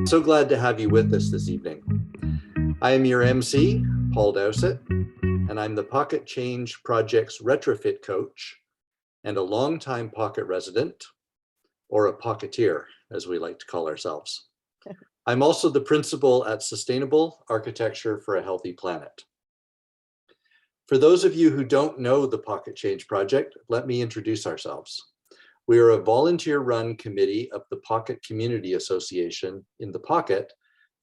so glad to have you with us this evening. I am your MC, Paul Dowsett, and I'm the Pocket Change Project's retrofit coach and a longtime Pocket resident, or a Pocketeer, as we like to call ourselves. I'm also the principal at Sustainable Architecture for a Healthy Planet. For those of you who don't know the Pocket Change Project, let me introduce ourselves. We are a volunteer-run committee of the Pocket Community Association in the Pocket,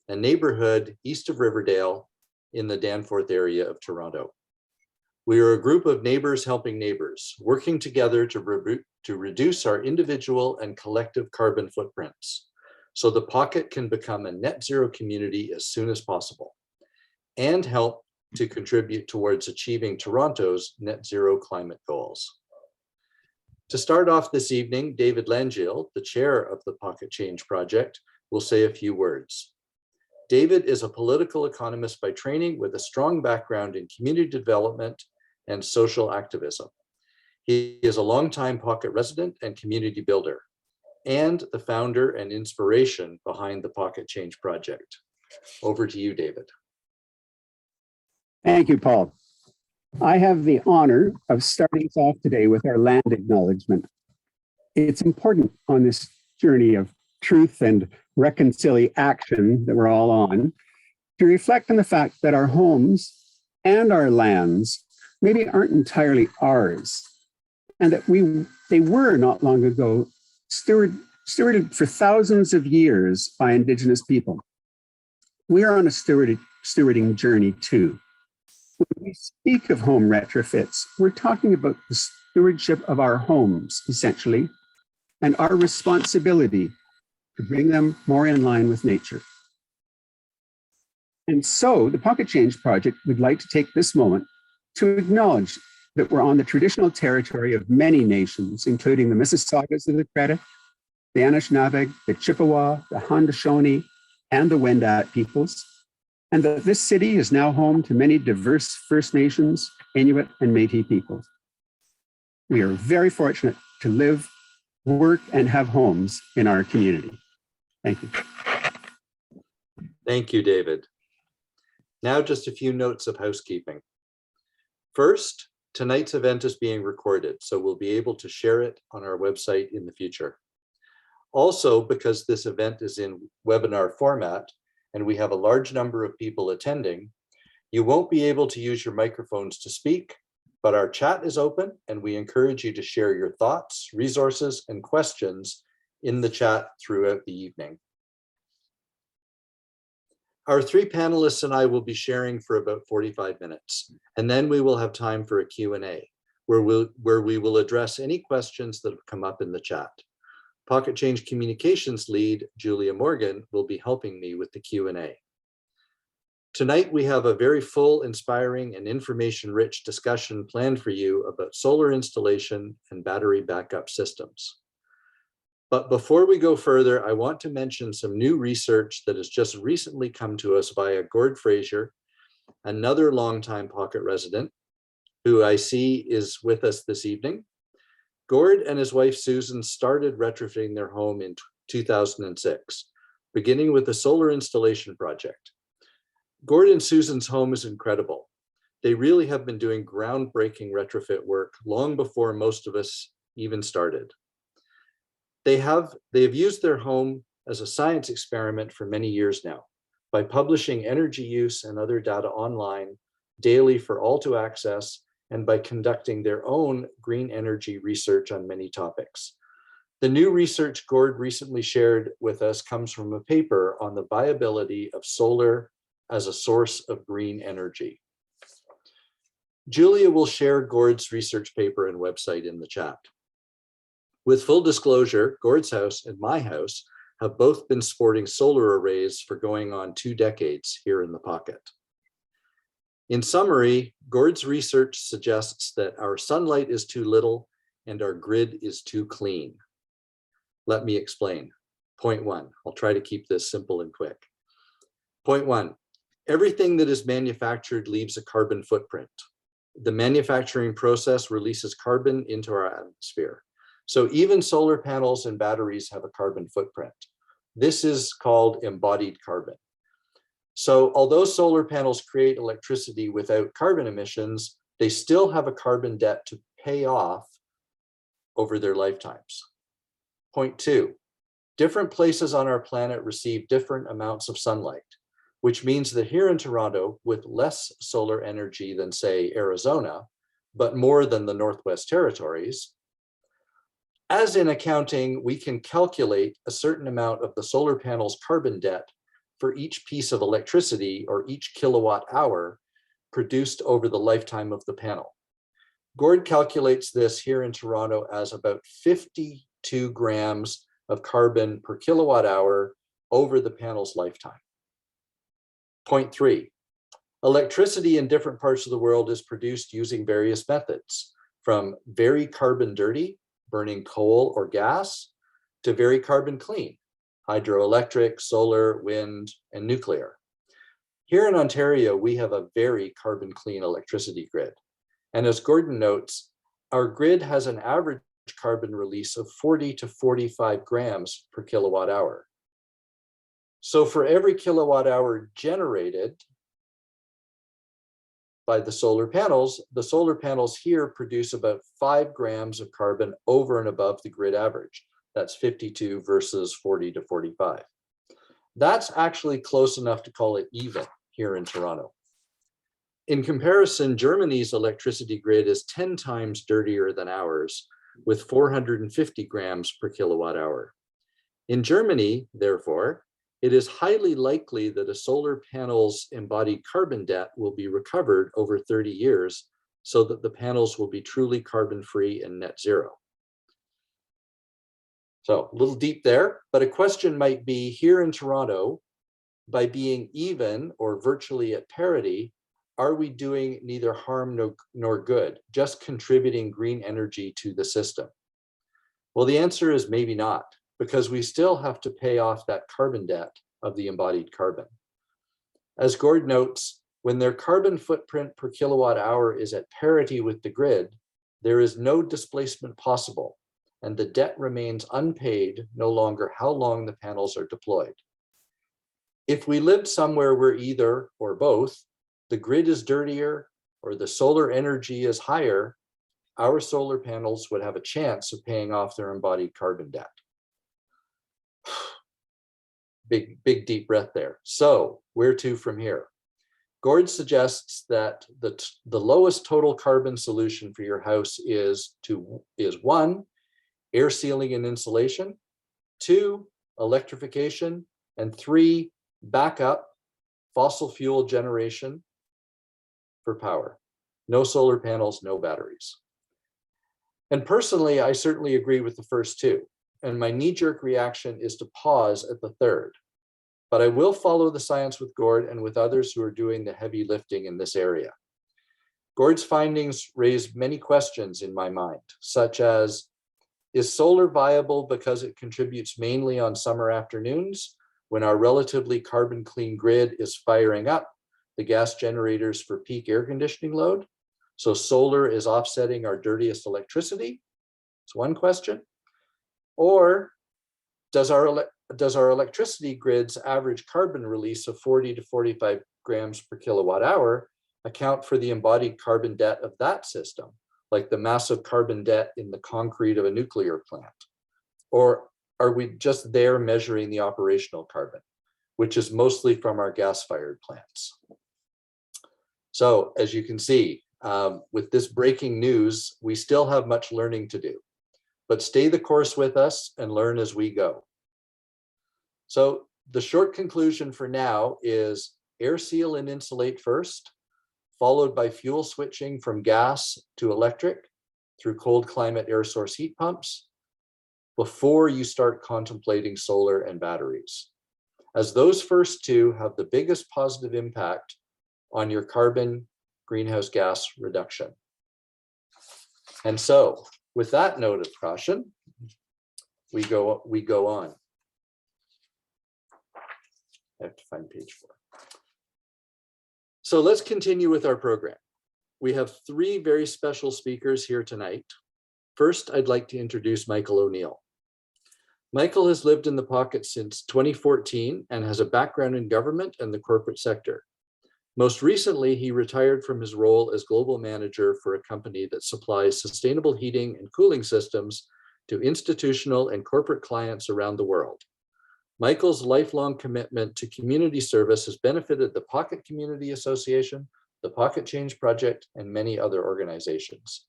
a neighborhood east of Riverdale in the Danforth area of Toronto. We are a group of neighbors helping neighbors, working together to reduce our individual and collective carbon footprints, so the Pocket can become a net zero community as soon as possible, and help to contribute towards achieving Toronto's net zero climate goals. To start off this evening, David Langill, the chair of the Pocket Change Project, will say a few words. David is a political economist by training with a strong background in community development and social activism. He is a longtime Pocket resident and community builder, and the founder and inspiration behind the Pocket Change Project. Over to you, David. Thank you, Paul. I have the honor of starting us off today with our land acknowledgement. It's important on this journey of truth and reconciliation that we're all on to reflect on the fact that our homes and our lands maybe aren't entirely ours, and that they were not long ago stewarded for thousands of years by Indigenous people. We are on a stewarding journey too. When we speak of home retrofits, we're talking about the stewardship of our homes, essentially, and our responsibility to bring them more in line with nature. And so the Pocket Change Project would like to take this moment to acknowledge that we're on the traditional territory of many nations, including the Mississaugas of the Credit, the Anishinaabe, the Chippewa, the Haudenosaunee, and the Wendat peoples, and that this city is now home to many diverse First Nations, Inuit, and Métis peoples. We are very fortunate to live, work, and have homes in our community. Thank you. Thank you, David. Now just a few notes of housekeeping. First, tonight's event is being recorded, so we'll be able to share it on our website in the future. Also, because this event is in webinar format, and we have a large number of people attending, you won't be able to use your microphones to speak, but our chat is open and we encourage you to share your thoughts, resources, and questions in the chat throughout the evening. Our three panelists and I will be sharing for about 45 minutes, and then we will have time for a Q&A, where we will address any questions that have come up in the chat. Pocket Change Communications lead, Julia Morgan, will be helping me with the Q&A. Tonight, we have a very full, inspiring, and information-rich discussion planned for you about solar installation and battery backup systems. But before we go further, I want to mention some new research that has just recently come to us via Gord Fraser, another longtime Pocket resident, who I see is with us this evening. Gord and his wife Susan started retrofitting their home in 2006, beginning with a solar installation project. Gord and Susan's home is incredible. They really have been doing groundbreaking retrofit work long before most of us even started. They have used their home as a science experiment for many years now, by publishing energy use and other data online daily for all to access, and by conducting their own green energy research on many topics. The new research Gord recently shared with us comes from a paper on the viability of solar as a source of green energy. Julia will share Gord's research paper and website in the chat. With full disclosure, Gord's house and my house have both been sporting solar arrays for going on 2 decades here in the Pocket. In summary, Gord's research suggests that our sunlight is too little and our grid is too clean. Let me explain. Point 1, I'll try to keep this simple and quick. Point 1, everything that is manufactured leaves a carbon footprint. The manufacturing process releases carbon into our atmosphere. So even solar panels and batteries have a carbon footprint. This is called embodied carbon. So although solar panels create electricity without carbon emissions, they still have a carbon debt to pay off over their lifetimes. Point 2, different places on our planet receive different amounts of sunlight, which means that here in Toronto, with less solar energy than, say, Arizona, but more than the Northwest Territories, as in accounting, we can calculate a certain amount of the solar panel's carbon debt for each piece of electricity or each kilowatt hour produced over the lifetime of the panel. Gord calculates this here in Toronto as about 52 grams of carbon per kilowatt hour over the panel's lifetime. Point 3, electricity in different parts of the world is produced using various methods, from very carbon dirty, burning coal or gas, to very carbon clean, hydroelectric, solar, wind, and nuclear. Here in Ontario, we have a very carbon clean electricity grid. And as Gordon notes, our grid has an average carbon release of 40 to 45 grams per kilowatt hour. So for every kilowatt hour generated by the solar panels here produce about 5 grams of carbon over and above the grid average. That's 52 versus 40 to 45. That's actually close enough to call it even here in Toronto. In comparison, Germany's electricity grid is 10 times dirtier than ours, with 450 grams per kilowatt hour. In Germany, therefore, it is highly likely that a solar panel's embodied carbon debt will be recovered over 30 years so that the panels will be truly carbon-free and net zero. So a little deep there, but a question might be, here in Toronto, by being even or virtually at parity, are we doing neither harm nor good, just contributing green energy to the system? Well, the answer is maybe not, because we still have to pay off that carbon debt of the embodied carbon. As Gord notes, when their carbon footprint per kilowatt hour is at parity with the grid, there is no displacement possible, and the debt remains unpaid no longer how long the panels are deployed. If we lived somewhere where either or both the grid is dirtier or the solar energy is higher, our solar panels would have a chance of paying off their embodied carbon debt. Big deep breath there. So where to from here? Gord suggests that the lowest total carbon solution for your house is 1, air sealing and insulation, 2, electrification, and 3, backup fossil fuel generation for power. No solar panels, no batteries. And personally, I certainly agree with the first 2. And my knee-jerk reaction is to pause at the 3rd. But I will follow the science with Gord and with others who are doing the heavy lifting in this area. Gord's findings raise many questions in my mind, such as, is solar viable because it contributes mainly on summer afternoons when our relatively carbon clean grid is firing up the gas generators for peak air conditioning load? So solar is offsetting our dirtiest electricity? It's one question. Or does our electricity grid's average carbon release of 40 to 45 grams per kilowatt hour account for the embodied carbon debt of that system, like the massive carbon debt in the concrete of a nuclear plant? Or are we just there measuring the operational carbon, which is mostly from our gas-fired plants? So as you can see, with this breaking news, we still have much learning to do, but stay the course with us and learn as we go. So the short conclusion for now is air seal and insulate first, followed by fuel switching from gas to electric through cold climate air source heat pumps before you start contemplating solar and batteries, as those first 2 have the biggest positive impact on your carbon greenhouse gas reduction. And so with that note of caution, we go on. I have to find page 4. So let's continue with our program. We have 3 very special speakers here tonight. First, I'd like to introduce Michael O'Neill. Michael has lived in the Pocket since 2014 and has a background in government and the corporate sector. Most recently, he retired from his role as global manager for a company that supplies sustainable heating and cooling systems to institutional and corporate clients around the world. Michael's lifelong commitment to community service has benefited the Pocket Community Association, the Pocket Change Project, and many other organizations.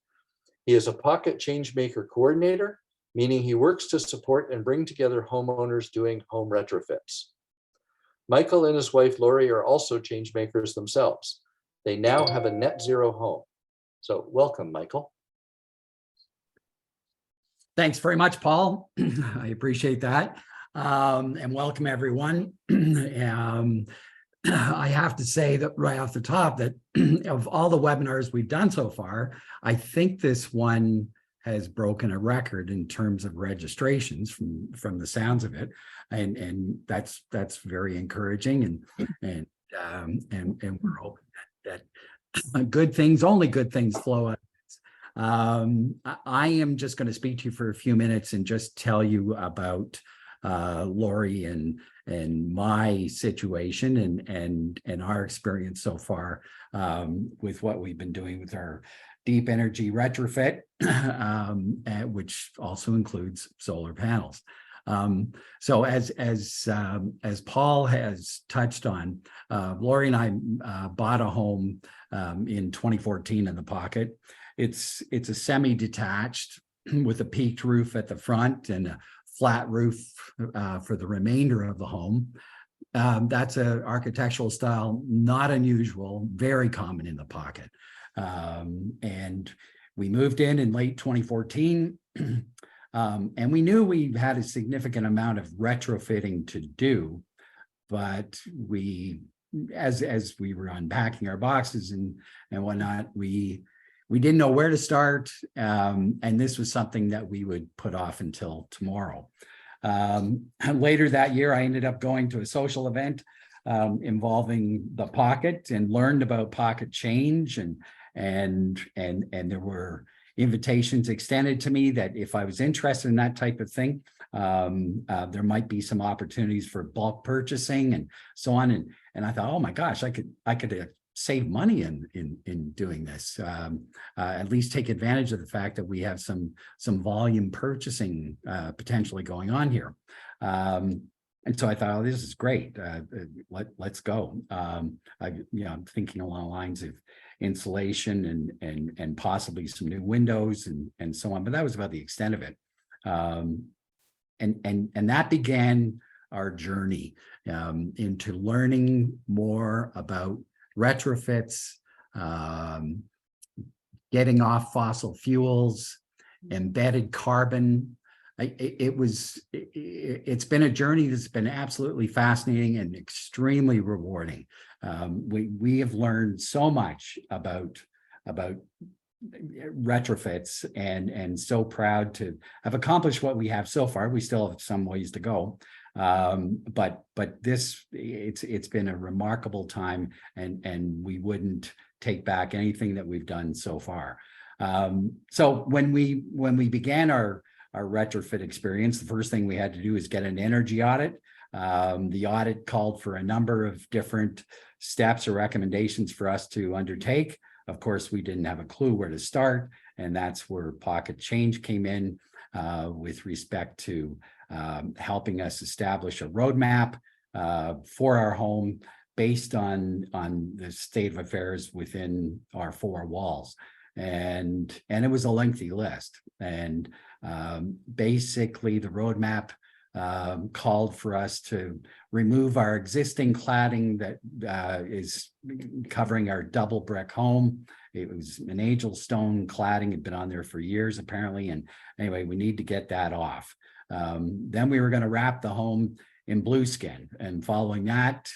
He is a Pocket Changemaker coordinator, meaning he works to support and bring together homeowners doing home retrofits. Michael and his wife, Lori, are also change makers themselves. They now have a net zero home. So welcome, Michael. Thanks very much, Paul. I appreciate that. And welcome, everyone. I have to say that right off the top that of all the webinars we've done so far, I think this one has broken a record in terms of registrations from the sounds of it, and that's very encouraging, and we're hoping that good things, only good things flow out. I am just going to speak to you for a few minutes and just tell you about Lori and my situation and our experience so far with what we've been doing with our deep energy retrofit, which also includes solar panels. So as Paul has touched on, Lori and I bought a home in 2014 in the Pocket. It's a semi-detached with a peaked roof at the front and a flat roof for the remainder of the home. That's an architectural style not unusual, very common in the Pocket. And we moved in late 2014, and we knew we had a significant amount of retrofitting to do, but as we were unpacking our boxes and whatnot, we didn't know where to start, and this was something that we would put off until tomorrow. Later that year, I ended up going to a social event involving the Pocket and learned about Pocket Change, and there were invitations extended to me that if I was interested in that type of thing, there might be some opportunities for bulk purchasing and so on. And I thought, oh my gosh, I could save money in doing this. At least take advantage of the fact that we have some volume purchasing potentially going on here. And so I thought, oh, this is great. Let's go. I'm thinking along the lines of insulation and possibly some new windows and so on. But that was about the extent of it. And that began our journey into learning more about retrofits, getting off fossil fuels, embedded carbon. It's been a journey that's been absolutely fascinating and extremely rewarding. We have learned so much about retrofits and so proud to have accomplished what we have so far. We still have some ways to go. But it's been a remarkable time, and we wouldn't take back anything that we've done so far. So when we began our retrofit experience, the first thing we had to do is get an energy audit. The audit called for a number of different steps or recommendations for us to undertake. Of course, we didn't have a clue where to start, and that's where Pocket Change came in with respect to helping us establish a roadmap for our home based on the state of affairs within our four walls. And it was a lengthy list. And basically the roadmap called for us to remove our existing cladding that is covering our double brick home. It was an angel stone cladding, had been on there for years apparently. And anyway, we need to get that off. Then we were going to wrap the home in blueskin, and following that,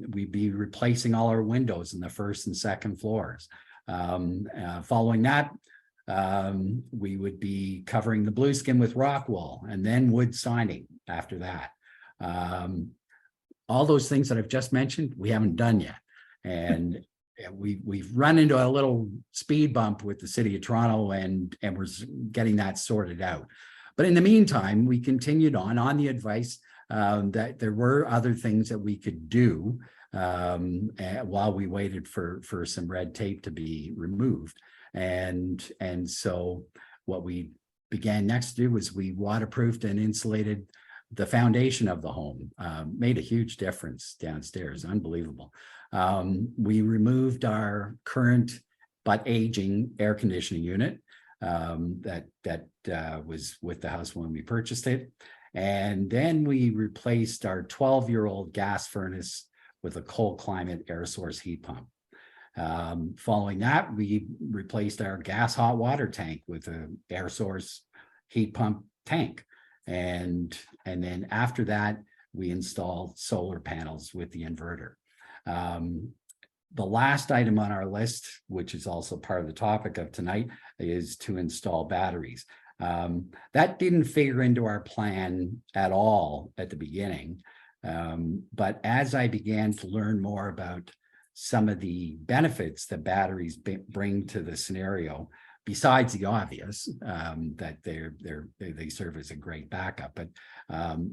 we'd be replacing all our windows in the first and second floors. Following that, we would be covering the blueskin with rock wool and then wood siding after that. All those things that I've just mentioned, we haven't done yet. And we've run into a little speed bump with the City of Toronto, and we're getting that sorted out. But in the meantime, we continued on the advice that there were other things that we could do while we waited for some red tape to be removed. And so what we began next to do was we waterproofed and insulated the foundation of the home. Made a huge difference downstairs, unbelievable. We removed our current but aging air conditioning unit that was with the house when we purchased it. And then we replaced our 12-year-old gas furnace with a cold climate air source heat pump. Following that, we replaced our gas hot water tank with an air source heat pump tank. And then after that, we installed solar panels with the inverter. The last item on our list, which is also part of the topic of tonight, is to install batteries. That didn't figure into our plan at all at the beginning. But as I began to learn more about some of the benefits that batteries bring to the scenario, besides the obvious, that they serve as a great backup. But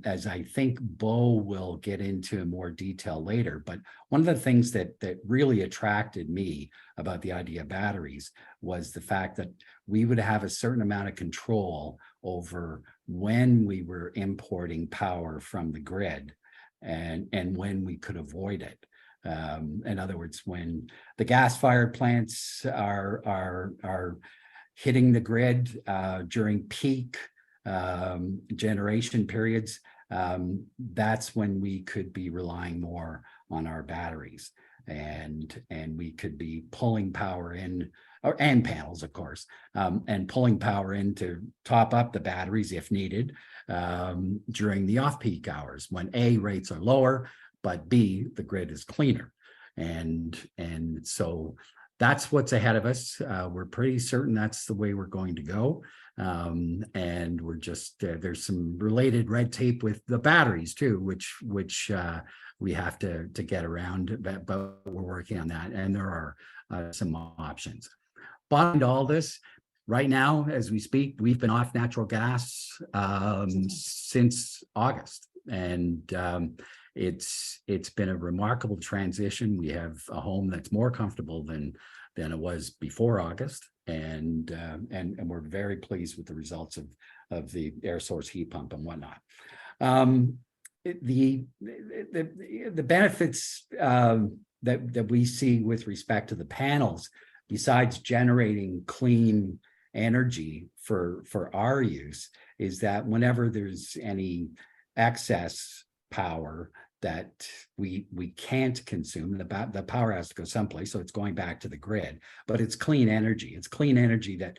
as I think Bo will get into more detail later, but one of the things that really attracted me about the idea of batteries was the fact that we would have a certain amount of control over when we were importing power from the grid and when we could avoid it. In other words, when the gas-fired plants are hitting the grid during peak generation periods, that's when we could be relying more on our batteries, and we could be pulling power in, and panels, of course, and pulling power in to top up the batteries if needed during the off-peak hours when A, rates are lower, but B, the grid is cleaner. And so that's what's ahead of us. We're pretty certain that's the way we're going to go. And we're just, there's some related red tape with the batteries too, which we have to get around, but we're working on that. And there are some options. Behind all this, right now, as we speak, we've been off natural gas since August. And it's been a remarkable transition. We have a home that's more comfortable than it was before August, and we're very pleased with the results of the air source heat pump and whatnot. The benefits that we see with respect to the panels, besides generating clean energy for our use, is that whenever there's any excess power that we can't consume, the power has to go someplace, so it's going back to the grid, but it's clean energy. It's clean energy that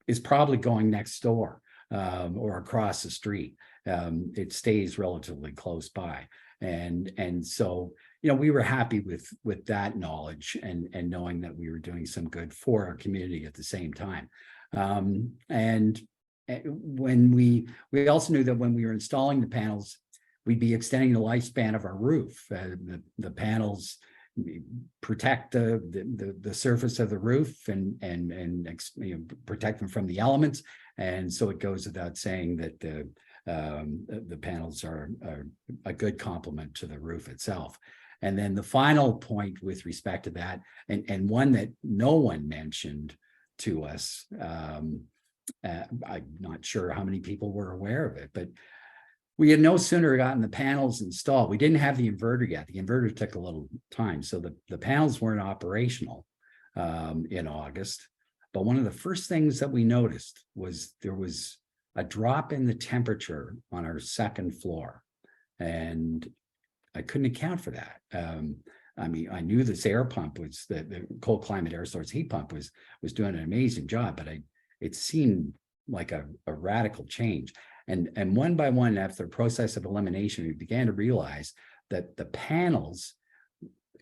is probably going next door or across the street. It stays relatively close by. And so, we were happy with that knowledge and knowing that we were doing some good for our community at the same time. And when we also knew that when we were installing the panels, we'd be extending the lifespan of our roof. The panels protect the surface of the roof and protect them from the elements. And so it goes without saying that the panels are a good complement to the roof itself. And then the final point with respect to that, and one that no one mentioned to us, I'm not sure how many people were aware of it, but we had no sooner gotten the panels installed. We didn't have the inverter yet. The inverter took a little time. So the panels weren't operational in August. But one of the first things that we noticed was there was a drop in the temperature on our second floor. And I couldn't account for that. I mean, I knew this air pump was the cold climate air source heat pump was doing an amazing job, but it seemed like a radical change. And one by one, after the process of elimination, we began to realize that the panels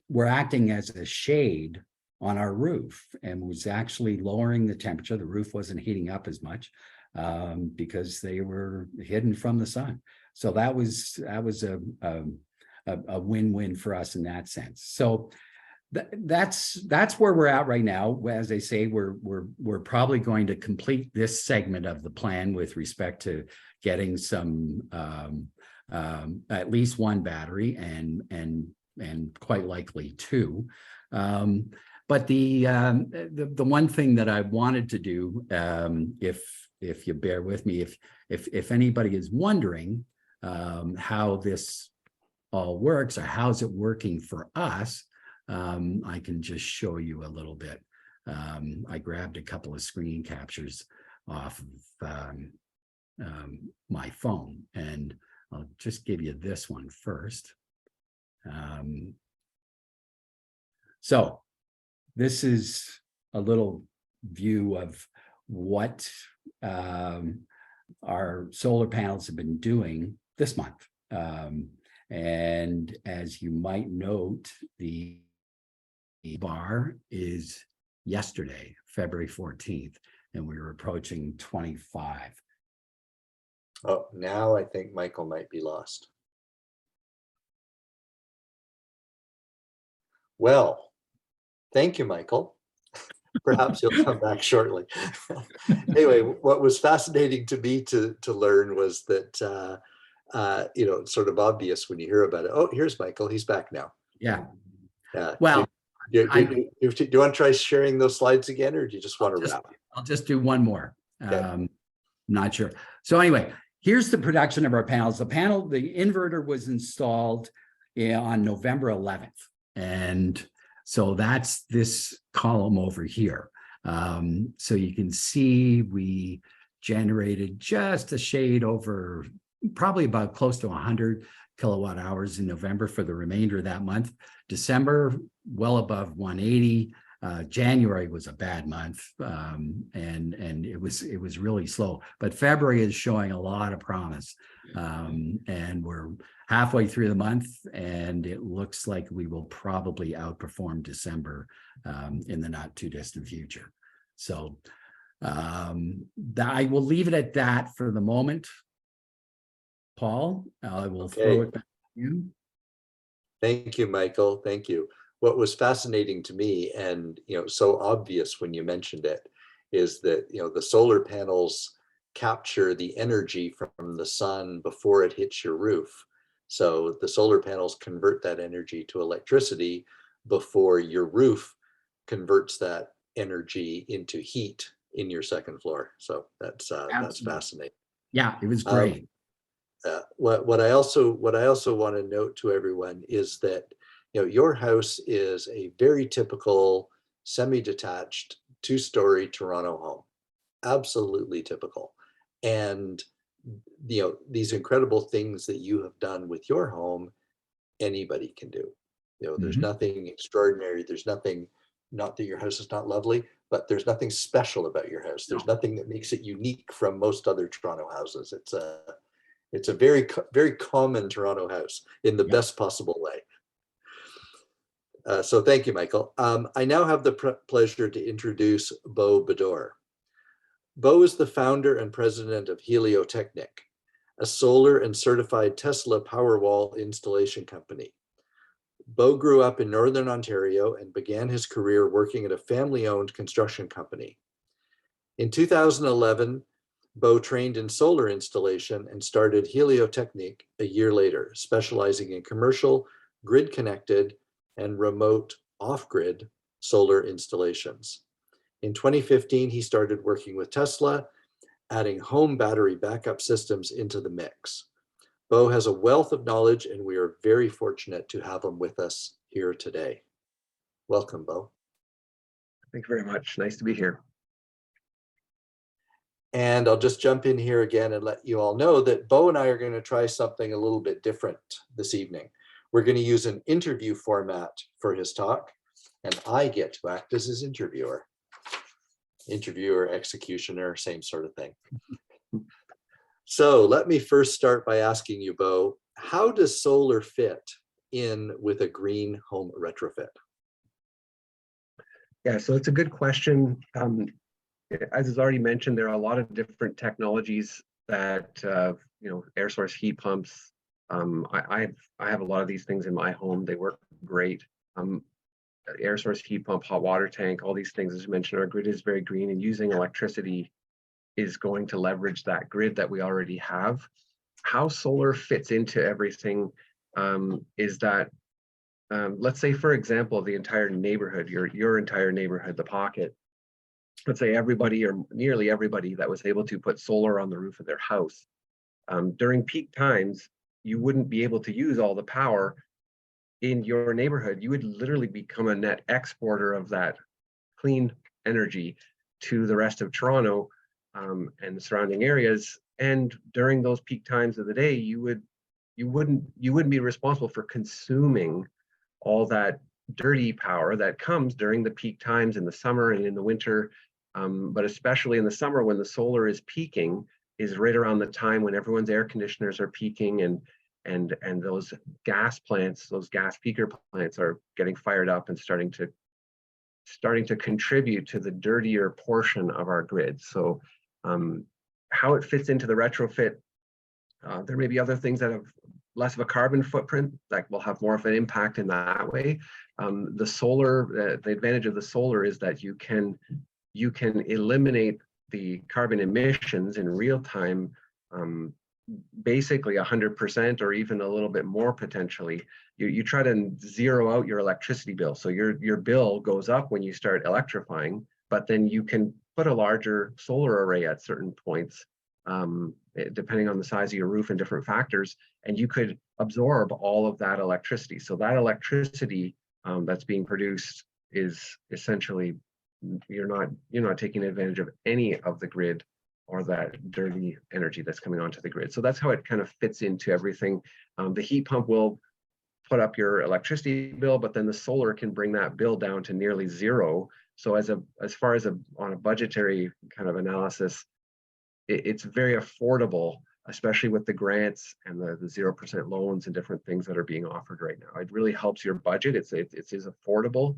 were acting as a shade on our roof and was actually lowering the temperature. The roof wasn't heating up as much because they were hidden from the sun. So that was a win-win for us in that sense. So That's where we're at right now. As I say, we're probably going to complete this segment of the plan with respect to getting some at least one battery and quite likely two. But the one thing that I wanted to do, if you bear with me, if anybody is wondering how this all works or how's it working for us, I can just show you a little bit. I grabbed a couple of screen captures off of my phone, and I'll just give you this one first. So this is a little view of what our solar panels have been doing this month. And as you might note, the bar is yesterday, February 14th, and we were approaching 25. Oh, now I think Michael might be lost. Well, thank you, Michael. Perhaps he'll come back shortly. Anyway, what was fascinating to me to learn was that, it's sort of obvious when you hear about it. Oh, here's Michael. He's back now. Yeah. Yeah. Well, do you want to try sharing those slides again, or do you just want to wrap? I'll just do one more. Okay. Not sure. So anyway, here's the production of our panels. The inverter was installed on November 11th. And so that's this column over here. So you can see we generated just a shade over, probably about close to 100 kilowatt hours in November for the remainder of that month. December, well above 180. January was a bad month, and it was really slow. But February is showing a lot of promise, and we're halfway through the month, and it looks like we will probably outperform December in the not too distant future. So I will leave it at that for the moment. Paul, I will throw it back to you. Thank you, Michael. Thank you. What was fascinating to me, and so obvious when you mentioned it, is that the solar panels capture the energy from the sun before it hits your roof. So the solar panels convert that energy to electricity before your roof converts that energy into heat in your second floor. So that's fascinating. Yeah, it was great. What I also want to note to everyone is that your house is a very typical semi-detached 2-story Toronto home, absolutely typical. And these incredible things that you have done with your home, anybody can do. There's nothing extraordinary. There's nothing, not that your house is not lovely, but there's nothing special about your house. There's nothing that makes it unique from most other Toronto houses. It's a very, very common Toronto house in the best possible way. So thank you, Michael. I now have the pleasure to introduce Beau Bedore. Beau is the founder and president of Heliotechnic, a solar and certified Tesla Powerwall installation company. Beau grew up in Northern Ontario and began his career working at a family-owned construction company. In 2011, Beau trained in solar installation and started Heliotechnic a year later, specializing in commercial, grid-connected, and remote off-grid solar installations. In 2015, he started working with Tesla, adding home battery backup systems into the mix. Beau has a wealth of knowledge, and we are very fortunate to have him with us here today. Welcome, Beau. Thank you very much. Nice to be here. And I'll just jump in here again and let you all know that Beau and I are going to try something a little bit different this evening. We're going to use an interview format for his talk, and I get to act as his interviewer. Interviewer, executioner, same sort of thing. So let me first start by asking you, Beau, how does solar fit in with a green home retrofit? Yeah, so it's a good question. As is already mentioned, there are a lot of different technologies that, air source heat pumps. I have a lot of these things in my home. They work great. air source heat pump, hot water tank, all these things, as mentioned, our grid is very green, and using electricity is going to leverage that grid that we already have. How solar fits into everything is that, let's say, for example, the entire neighborhood, your entire neighborhood, the Pocket, let's say everybody or nearly everybody that was able to put solar on the roof of their house. During peak times, you wouldn't be able to use all the power in your neighborhood. You would literally become a net exporter of that clean energy to the rest of Toronto and the surrounding areas. And during those peak times of the day, you wouldn't be responsible for consuming all that dirty power that comes during the peak times in the summer and in the winter. But especially in the summer, when the solar is peaking, is right around the time when everyone's air conditioners are peaking, and those gas plants, those gas peaker plants, are getting fired up and starting to contribute to the dirtier portion of our grid. So how it fits into the retrofit, there may be other things that have less of a carbon footprint that will have more of an impact in that way. The solar, the advantage of the solar is that you can eliminate the carbon emissions in real time, basically 100% or even a little bit more potentially. You try to zero out your electricity bill. So your bill goes up when you start electrifying, but then you can put a larger solar array at certain points, depending on the size of your roof and different factors, and you could absorb all of that electricity. So that electricity that's being produced is essentially, you're not taking advantage of any of the grid or that dirty energy that's coming onto the grid. So that's how it kind of fits into everything. The heat pump will put up your electricity bill, but then the solar can bring that bill down to nearly zero. So as far as on a budgetary kind of analysis, it's very affordable, especially with the grants and the 0% loans and different things that are being offered right now. It really helps your budget. It is affordable,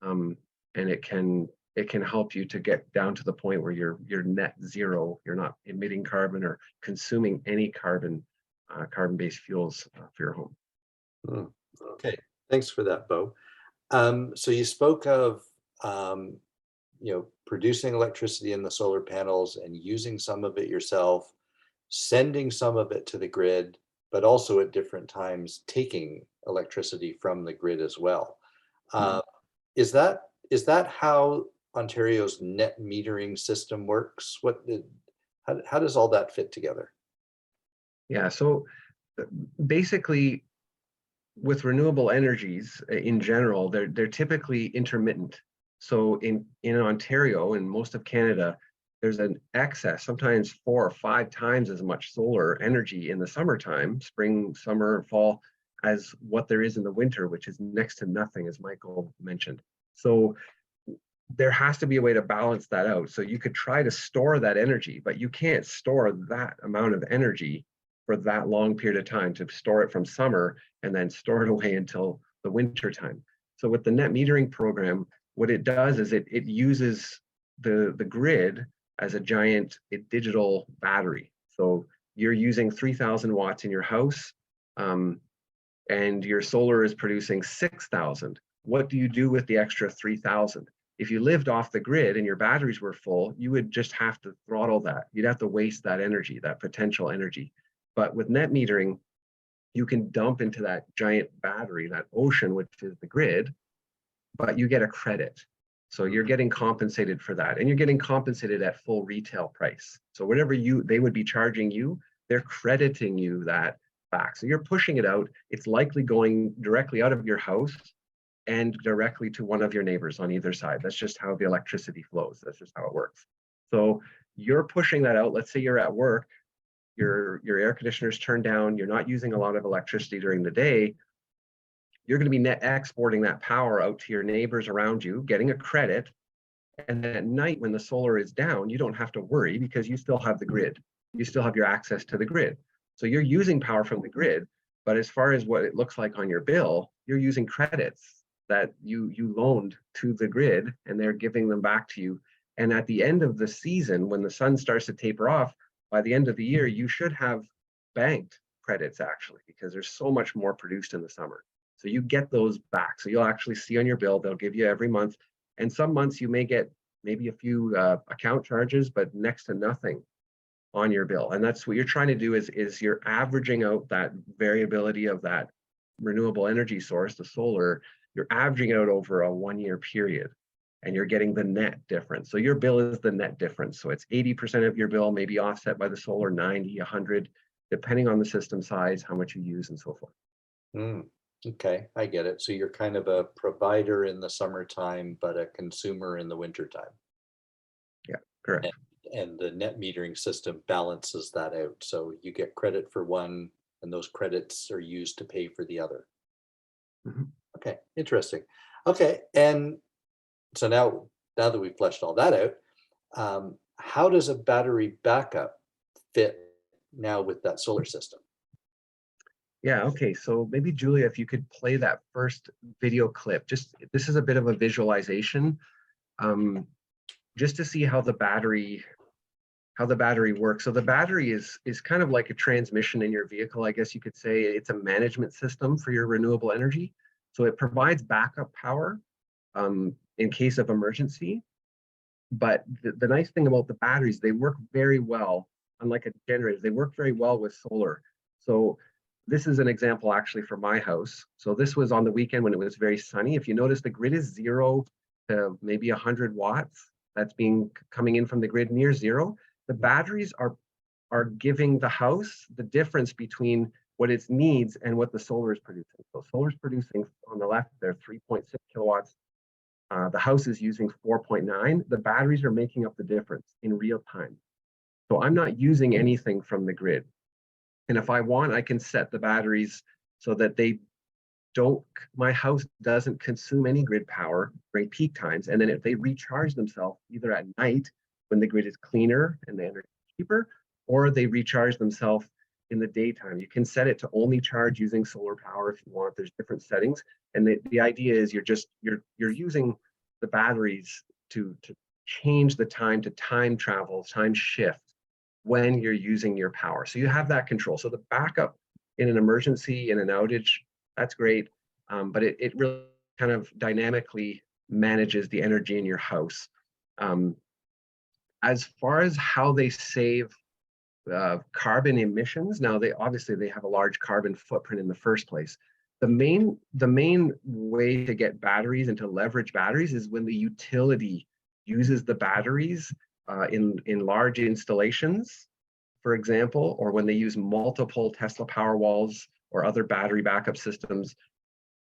and it can help you to get down to the point where you're net zero. You're not emitting carbon or consuming any carbon-based fuels for your home. Okay, thanks for that, Bo. So you spoke of producing electricity in the solar panels and using some of it yourself, sending some of it to the grid, but also at different times taking electricity from the grid as well. Is that how Ontario's net metering system works? How does all that fit together? Yeah, so basically, with renewable energies in general, they're typically intermittent. So in Ontario and most of Canada, there's an excess, sometimes 4 or 5 times as much solar energy in the summertime, spring, summer, fall, as what there is in the winter, which is next to nothing, as Michael mentioned. So there has to be a way to balance that out. So you could try to store that energy, but you can't store that amount of energy for that long period of time, to store it from summer and then store it away until the winter time. So with the net metering program, what it does is it uses the grid as a giant digital battery. So you're using 3,000 watts in your house, and your solar is producing 6,000. What do you do with the extra 3,000? If you lived off the grid and your batteries were full, you would just have to throttle that. You'd have to waste that energy, that potential energy. But with net metering, you can dump into that giant battery, that ocean, which is the grid, but you get a credit. So you're getting compensated for that, and you're getting compensated at full retail price. So whatever they would be charging you, they're crediting you that back. So you're pushing it out. It's likely going directly out of your house and directly to one of your neighbors on either side. That's just how the electricity flows. That's just how it works. So you're pushing that out. Let's say you're at work, your air conditioner's turned down, you're not using a lot of electricity during the day. You're going to be net exporting that power out to your neighbors around you, getting a credit. And then at night, when the solar is down, you don't have to worry because you still have the grid. You still have your access to the grid. So you're using power from the grid, but as far as what it looks like on your bill, you're using credits that you loaned to the grid, and they're giving them back to you. And at the end of the season, when the sun starts to taper off, by the end of the year, you should have banked credits, actually, because there's so much more produced in the summer. So you get those back. So you'll actually see on your bill, they'll give you every month. And some months you may get maybe a few account charges, but next to nothing on your bill. And that's what you're trying to do is you're averaging out that variability of that renewable energy source, the solar, you're averaging it out over a 1-year period, and you're getting the net difference. So your bill is the net difference. So it's 80% of your bill, maybe offset by the solar, 90, 100, depending on the system size, how much you use and so forth. Okay, I get it. So you're kind of a provider in the summertime, but a consumer in the wintertime. Yeah, correct. And the net metering system balances that out. So you get credit for one, and those credits are used to pay for the other. Okay, interesting. Okay, and so now that we've fleshed all that out, how does a battery backup fit now with that solar system? Yeah, okay. So maybe Julia, if you could play that first video clip, this is a bit of a visualization, just to see how the battery works. So the battery is kind of like a transmission in your vehicle, I guess you could say. It's a management system for your renewable energy. So it provides backup power in case of emergency. But the nice thing about the batteries, they work very well, unlike a generator, they work very well with solar. So this is an example actually for my house. So this was on the weekend when it was very sunny. If you notice, the grid is 0 to maybe 100 watts. That's coming in from the grid near 0. The batteries are giving the house the difference between what it needs and what the solar is producing. So solar is producing on the left, they're 3.6 kilowatts. The house is using 4.9. The batteries are making up the difference in real time. So I'm not using anything from the grid. And if I want, I can set the batteries so that my house doesn't consume any grid power during peak times. And then if they recharge themselves either at night when the grid is cleaner and the energy is cheaper, or they recharge themselves in the daytime. You can set it to only charge using solar power if you want. There's different settings. And the idea is you're using the batteries to change the time to time travel, time shift when you're using your power. So you have that control. So the backup in an emergency, in an outage, that's great. But it really kind of dynamically manages the energy in your house. As far as how they save carbon emissions, now they have a large carbon footprint in the first place. The main way to get batteries and to leverage batteries is when the utility uses the batteries in large installations, for example, or when they use multiple Tesla Powerwalls or other battery backup systems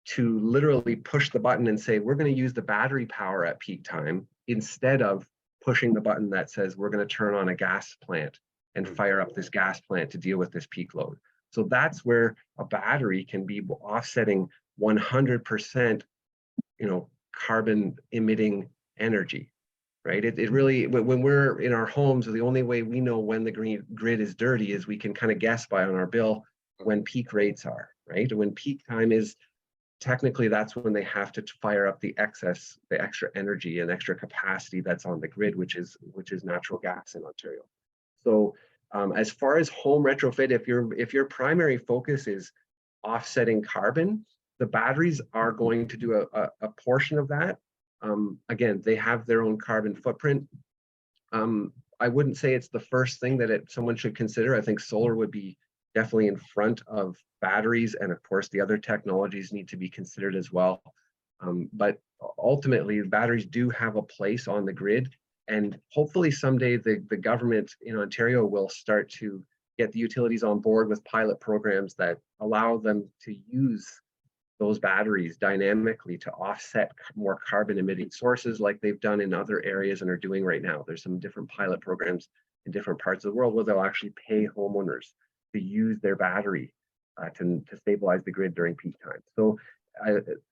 to literally push the button and say, we're going to use the battery power at peak time, instead of pushing the button that says we're going to turn on a gas plant and fire up this gas plant to deal with this peak load. So that's where a battery can be offsetting 100%, carbon emitting energy, right? It really, when we're in our homes, the only way we know when the grid is dirty is we can kind of guess by on our bill when peak rates are, right? When peak time is, technically that's when they have to fire up the extra energy and extra capacity that's on the grid, which is natural gas in Ontario. So as far as home retrofit, if your primary focus is offsetting carbon, the batteries are going to do a portion of that. Again, they have their own carbon footprint. I wouldn't say it's the first thing that someone should consider. I think solar would be definitely in front of batteries, and of course the other technologies need to be considered as well. But ultimately, batteries do have a place on the grid, and hopefully someday the government in Ontario will start to get the utilities on board with pilot programs that allow them to use those batteries dynamically to offset more carbon emitting sources, like they've done in other areas and are doing right now. There's some different pilot programs in different parts of the world where they'll actually pay homeowners to use their battery to stabilize the grid during peak time. So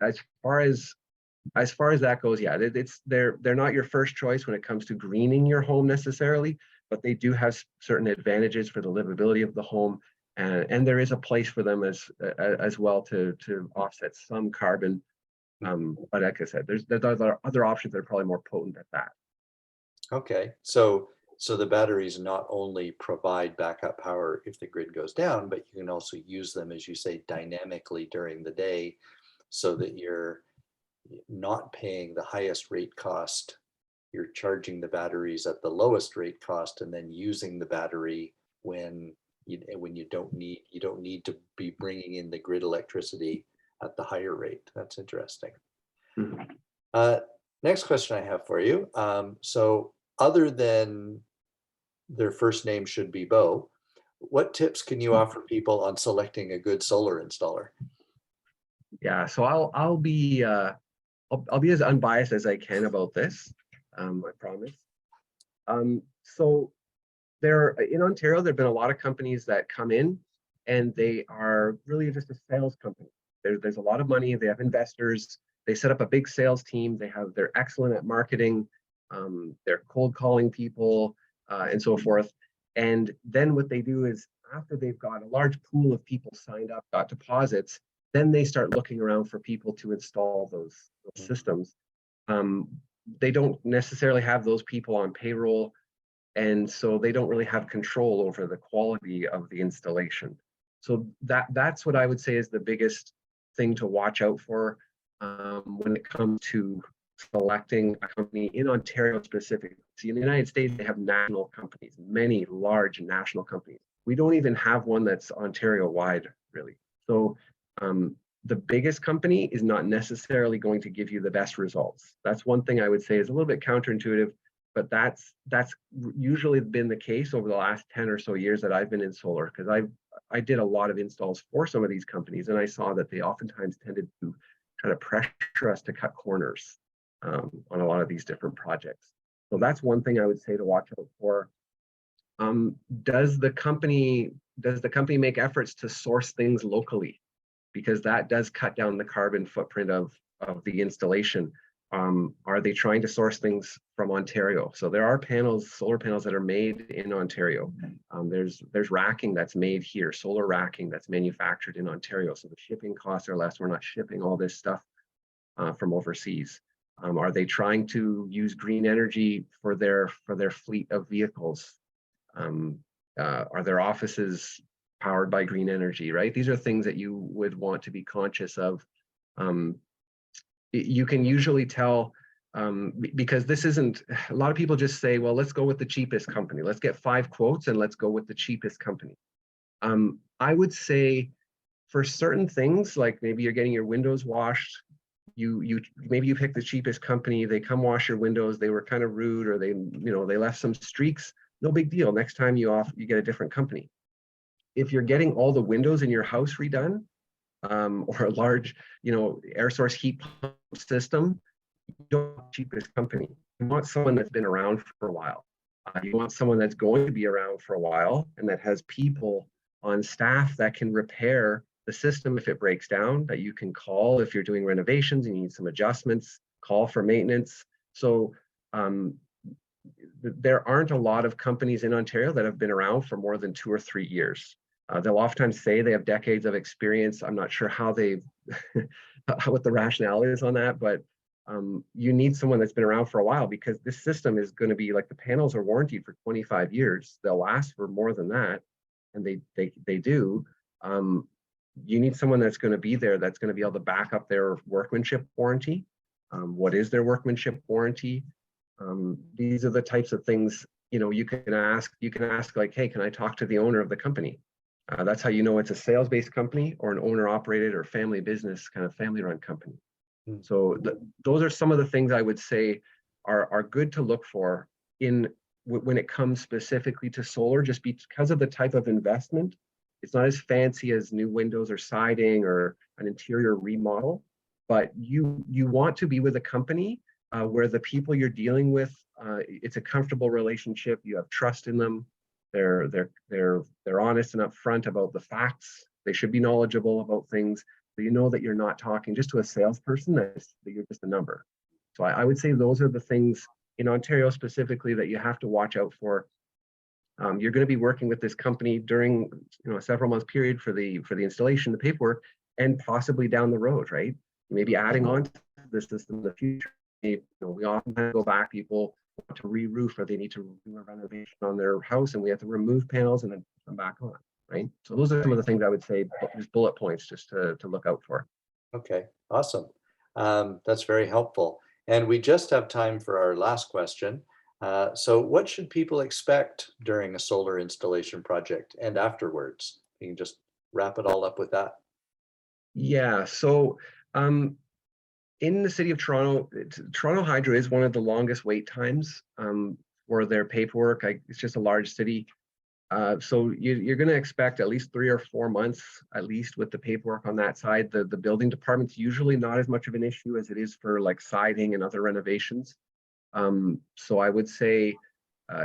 as far as that goes, yeah, they're not your first choice when it comes to greening your home necessarily, but they do have certain advantages for the livability of the home, and there is a place for them as well to offset some carbon. But like I said, there's other options that are probably more potent at that. Okay, so the batteries not only provide backup power if the grid goes down, but you can also use them, as you say, dynamically during the day so that you're not paying the highest rate cost. You're charging the batteries at the lowest rate cost and then using the battery when you don't need to be bringing in the grid electricity at the higher rate. That's interesting. Next question I have for you. So other than their first name should be Bo, what tips can you offer people on selecting a good solar installer? Yeah, so I'll be as unbiased as I can about this. I promise. So in Ontario, there have been a lot of companies that come in and they are really just a sales company. There's a lot of money, they have investors, they set up a big sales team, they're excellent at marketing, they're cold calling people, and so forth. And then what they do is after they've got a large pool of people signed up, got deposits, then they start looking around for people to install those systems. They don't necessarily have those people on payroll, and so they don't really have control over the quality of the installation. So that's what I would say is the biggest thing to watch out for when it comes to selecting a company in Ontario specifically. See, in the United States, they have national companies, many large national companies. We don't even have one that's Ontario-wide, really. So the biggest company is not necessarily going to give you the best results. That's one thing I would say is a little bit counterintuitive, but that's usually been the case over the last 10 or so years that I've been in solar, because I did a lot of installs for some of these companies, and I saw that they oftentimes tended to try to pressure us to cut corners on a lot of these different projects. So that's one thing I would say to watch out for. Does the company make efforts to source things locally? Because that does cut down the carbon footprint of the installation. Are they trying to source things from Ontario? So there are solar panels that are made in Ontario. There's racking that's made here, solar racking that's manufactured in Ontario. So the shipping costs are less. We're not shipping all this stuff from overseas. Are they trying to use green energy for their fleet of vehicles? Are their offices powered by green energy, right? These are things that you would want to be conscious of. You can usually tell, because this isn't, a lot of people just say, well, let's go with the cheapest company. Let's get 5 quotes and let's go with the cheapest company. I would say for certain things, like maybe you're getting your windows washed, maybe you pick the cheapest company, they come wash your windows, they were kind of rude, or they left some streaks. No big deal. Next time you get a different company. If you're getting all the windows in your house redone, or a large, air source heat pump system, you don't want the cheapest company. You want someone that's been around for a while. You want someone that's going to be around for a while and that has people on staff that can repair the system if it breaks down, that you can call if you're doing renovations and you need some adjustments, call for maintenance. So there aren't a lot of companies in Ontario that have been around for more than 2 or 3 years. They'll oftentimes say they have decades of experience. I'm not sure how what the rationale is on that, but you need someone that's been around for a while, because this system is going to be like, the panels are warranted for 25 years. They'll last for more than that, and they do. You need someone that's going to be there, that's going to be able to back up their workmanship warranty. What is their workmanship warranty? These are the types of things, you can ask like, hey, can I talk to the owner of the company? That's how you know it's a sales-based company or an owner-operated or family business, kind of family-run company. So those are some of the things I would say are good to look for when it comes specifically to solar, just because of the type of investment. It's not as fancy as new windows or siding or an interior remodel, but you want to be with a company where the people you're dealing with, it's a comfortable relationship. You have trust in them. They're honest and upfront about the facts. They should be knowledgeable about things. So you know that you're not talking just to a salesperson, that you're just a number. So I would say those are the things in Ontario specifically that you have to watch out for. You're going to be working with this company during a several month period for the installation, the paperwork, and possibly down the road, right? You may be adding on to the system in the future. We often go back, people want to re-roof, or they need to do a renovation on their house, and we have to remove panels and then put them back on, right? So those are some of the things I would say, just bullet points, just to look out for. Okay, awesome. That's very helpful. And we just have time for our last question. So what should people expect during a solar installation project and afterwards? You can just wrap it all up with that. Yeah, so in the city of Toronto, Toronto Hydro is one of the longest wait times for their paperwork. It's just a large city. So you're going to expect at least 3 or 4 months, at least, with the paperwork on that side. The building department's usually not as much of an issue as it is for like siding and other renovations. So I would say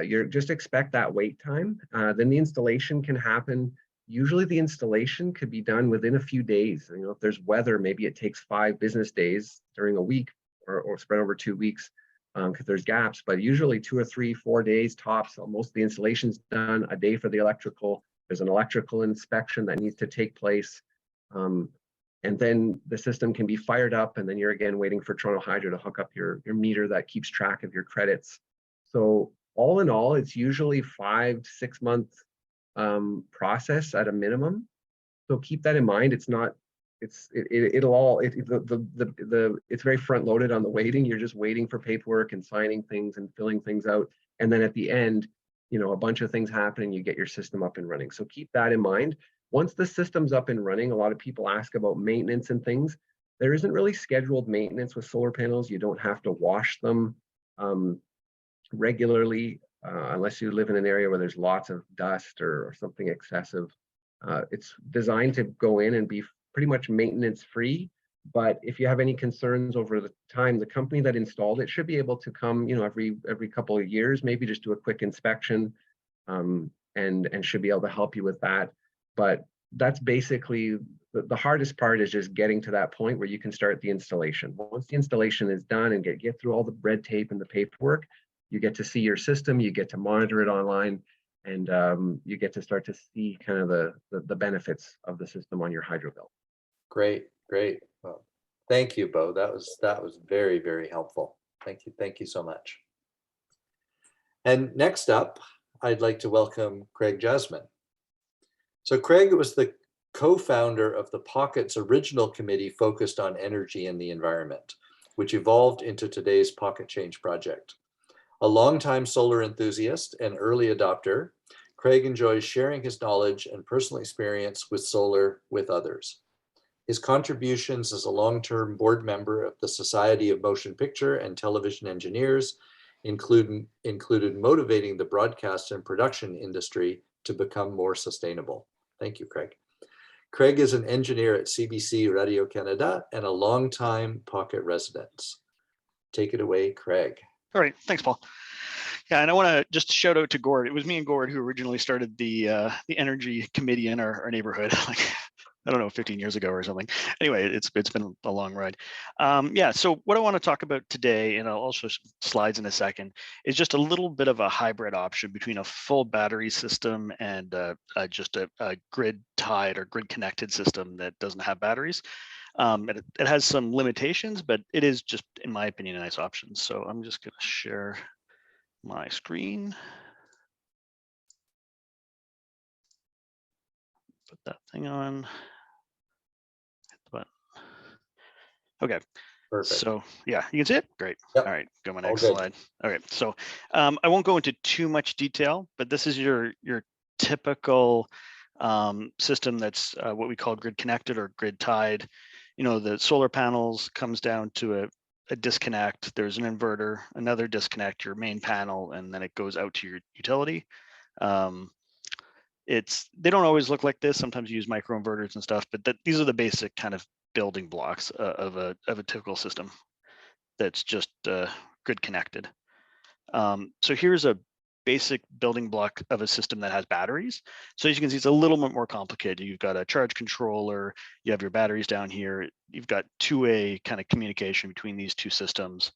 you're just expect that wait time. Then the installation can happen. Usually the installation could be done within a few days. You know, if there's weather, maybe it takes 5 business days during a week or spread over 2 weeks because there's gaps, but usually 2 or 3, 4 days tops. So most of the installation's done, a day for the electrical. There's an electrical inspection that needs to take place. And then the system can be fired up, and then you're again waiting for Toronto Hydro to hook up your meter that keeps track of your credits. So all in all, it's usually 5 to 6 month process at a minimum. So keep that in mind. It's not, it's very front loaded on the waiting. You're just waiting for paperwork and signing things and filling things out. And then at the end, you know, a bunch of things happen and you get your system up and running. So keep that in mind. Once the system's up and running, a lot of people ask about maintenance and things. There isn't really scheduled maintenance with solar panels. You don't have to wash them regularly unless you live in an area where there's lots of dust or something excessive. It's designed to go in and be pretty much maintenance free. But if you have any concerns over the time, the company that installed it should be able to come, you know, every couple of years, maybe just do a quick inspection and should be able to help you with that. But that's basically the hardest part, is just getting to that point where you can start the installation. Once the installation is done and get through all the red tape and the paperwork, you get to see your system, you get to monitor it online, and you get to start to see kind of the benefits of the system on your hydro bill. Great, great. Well, thank you, Bo. That was very, very helpful. Thank you so much. And next up, I'd like to welcome Craig Jasmine. So Craig was the co-founder of the Pocket's original committee focused on energy and the environment, which evolved into today's Pocket Change project. A longtime solar enthusiast and early adopter, Craig enjoys sharing his knowledge and personal experience with solar with others. His contributions as a long-term board member of the Society of Motion Picture and Television Engineers included motivating the broadcast and production industry to become more sustainable. Thank you, Craig. Craig is an engineer at CBC Radio-Canada and a longtime Pocket resident. Take it away, Craig. All right, thanks, Paul. Yeah, and I want to just shout out to Gord. It was me and Gord who originally started the energy committee in our neighborhood, like, I don't know, 15 years ago or something. Anyway, it's been a long ride. Yeah, so what I want to talk about today, and I'll also show slides in a second, is just a little bit of a hybrid option between a full battery system and just a grid tied or grid connected system that doesn't have batteries. It has some limitations, but it is just, in my opinion, a nice option. So I'm just going to share my screen. Put that thing on. Hit the button. Okay. Perfect. So yeah, you can see it. Great. Yep. All right, go my next slide. Okay, so I won't go into too much detail, but this is your typical system that's what we call grid connected or grid tied. You know, the solar panels comes down to a disconnect. There's an inverter, another disconnect, your main panel, and then it goes out to your utility. They don't always look like this. Sometimes you use microinverters and stuff, but these are the basic kind of building blocks of a typical system that's just grid connected. So here's a basic building block of a system that has batteries. So as you can see, it's a little bit more complicated. You've got a charge controller, you have your batteries down here, you've got two-way kind of communication between these two systems,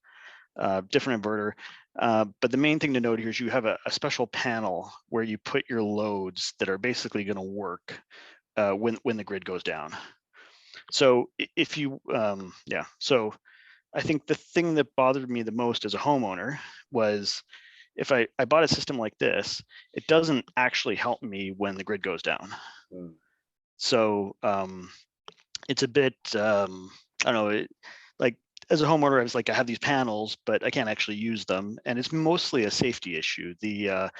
different inverter. But the main thing to note here is you have a special panel where you put your loads that are basically going to work when the grid goes down. So if you, so I think the thing that bothered me the most as a homeowner was if I bought a system like this, it doesn't actually help me when the grid goes down. So it's a bit, I don't know, like as a homeowner, I was like, I have these panels, but I can't actually use them. And it's mostly a safety issue. The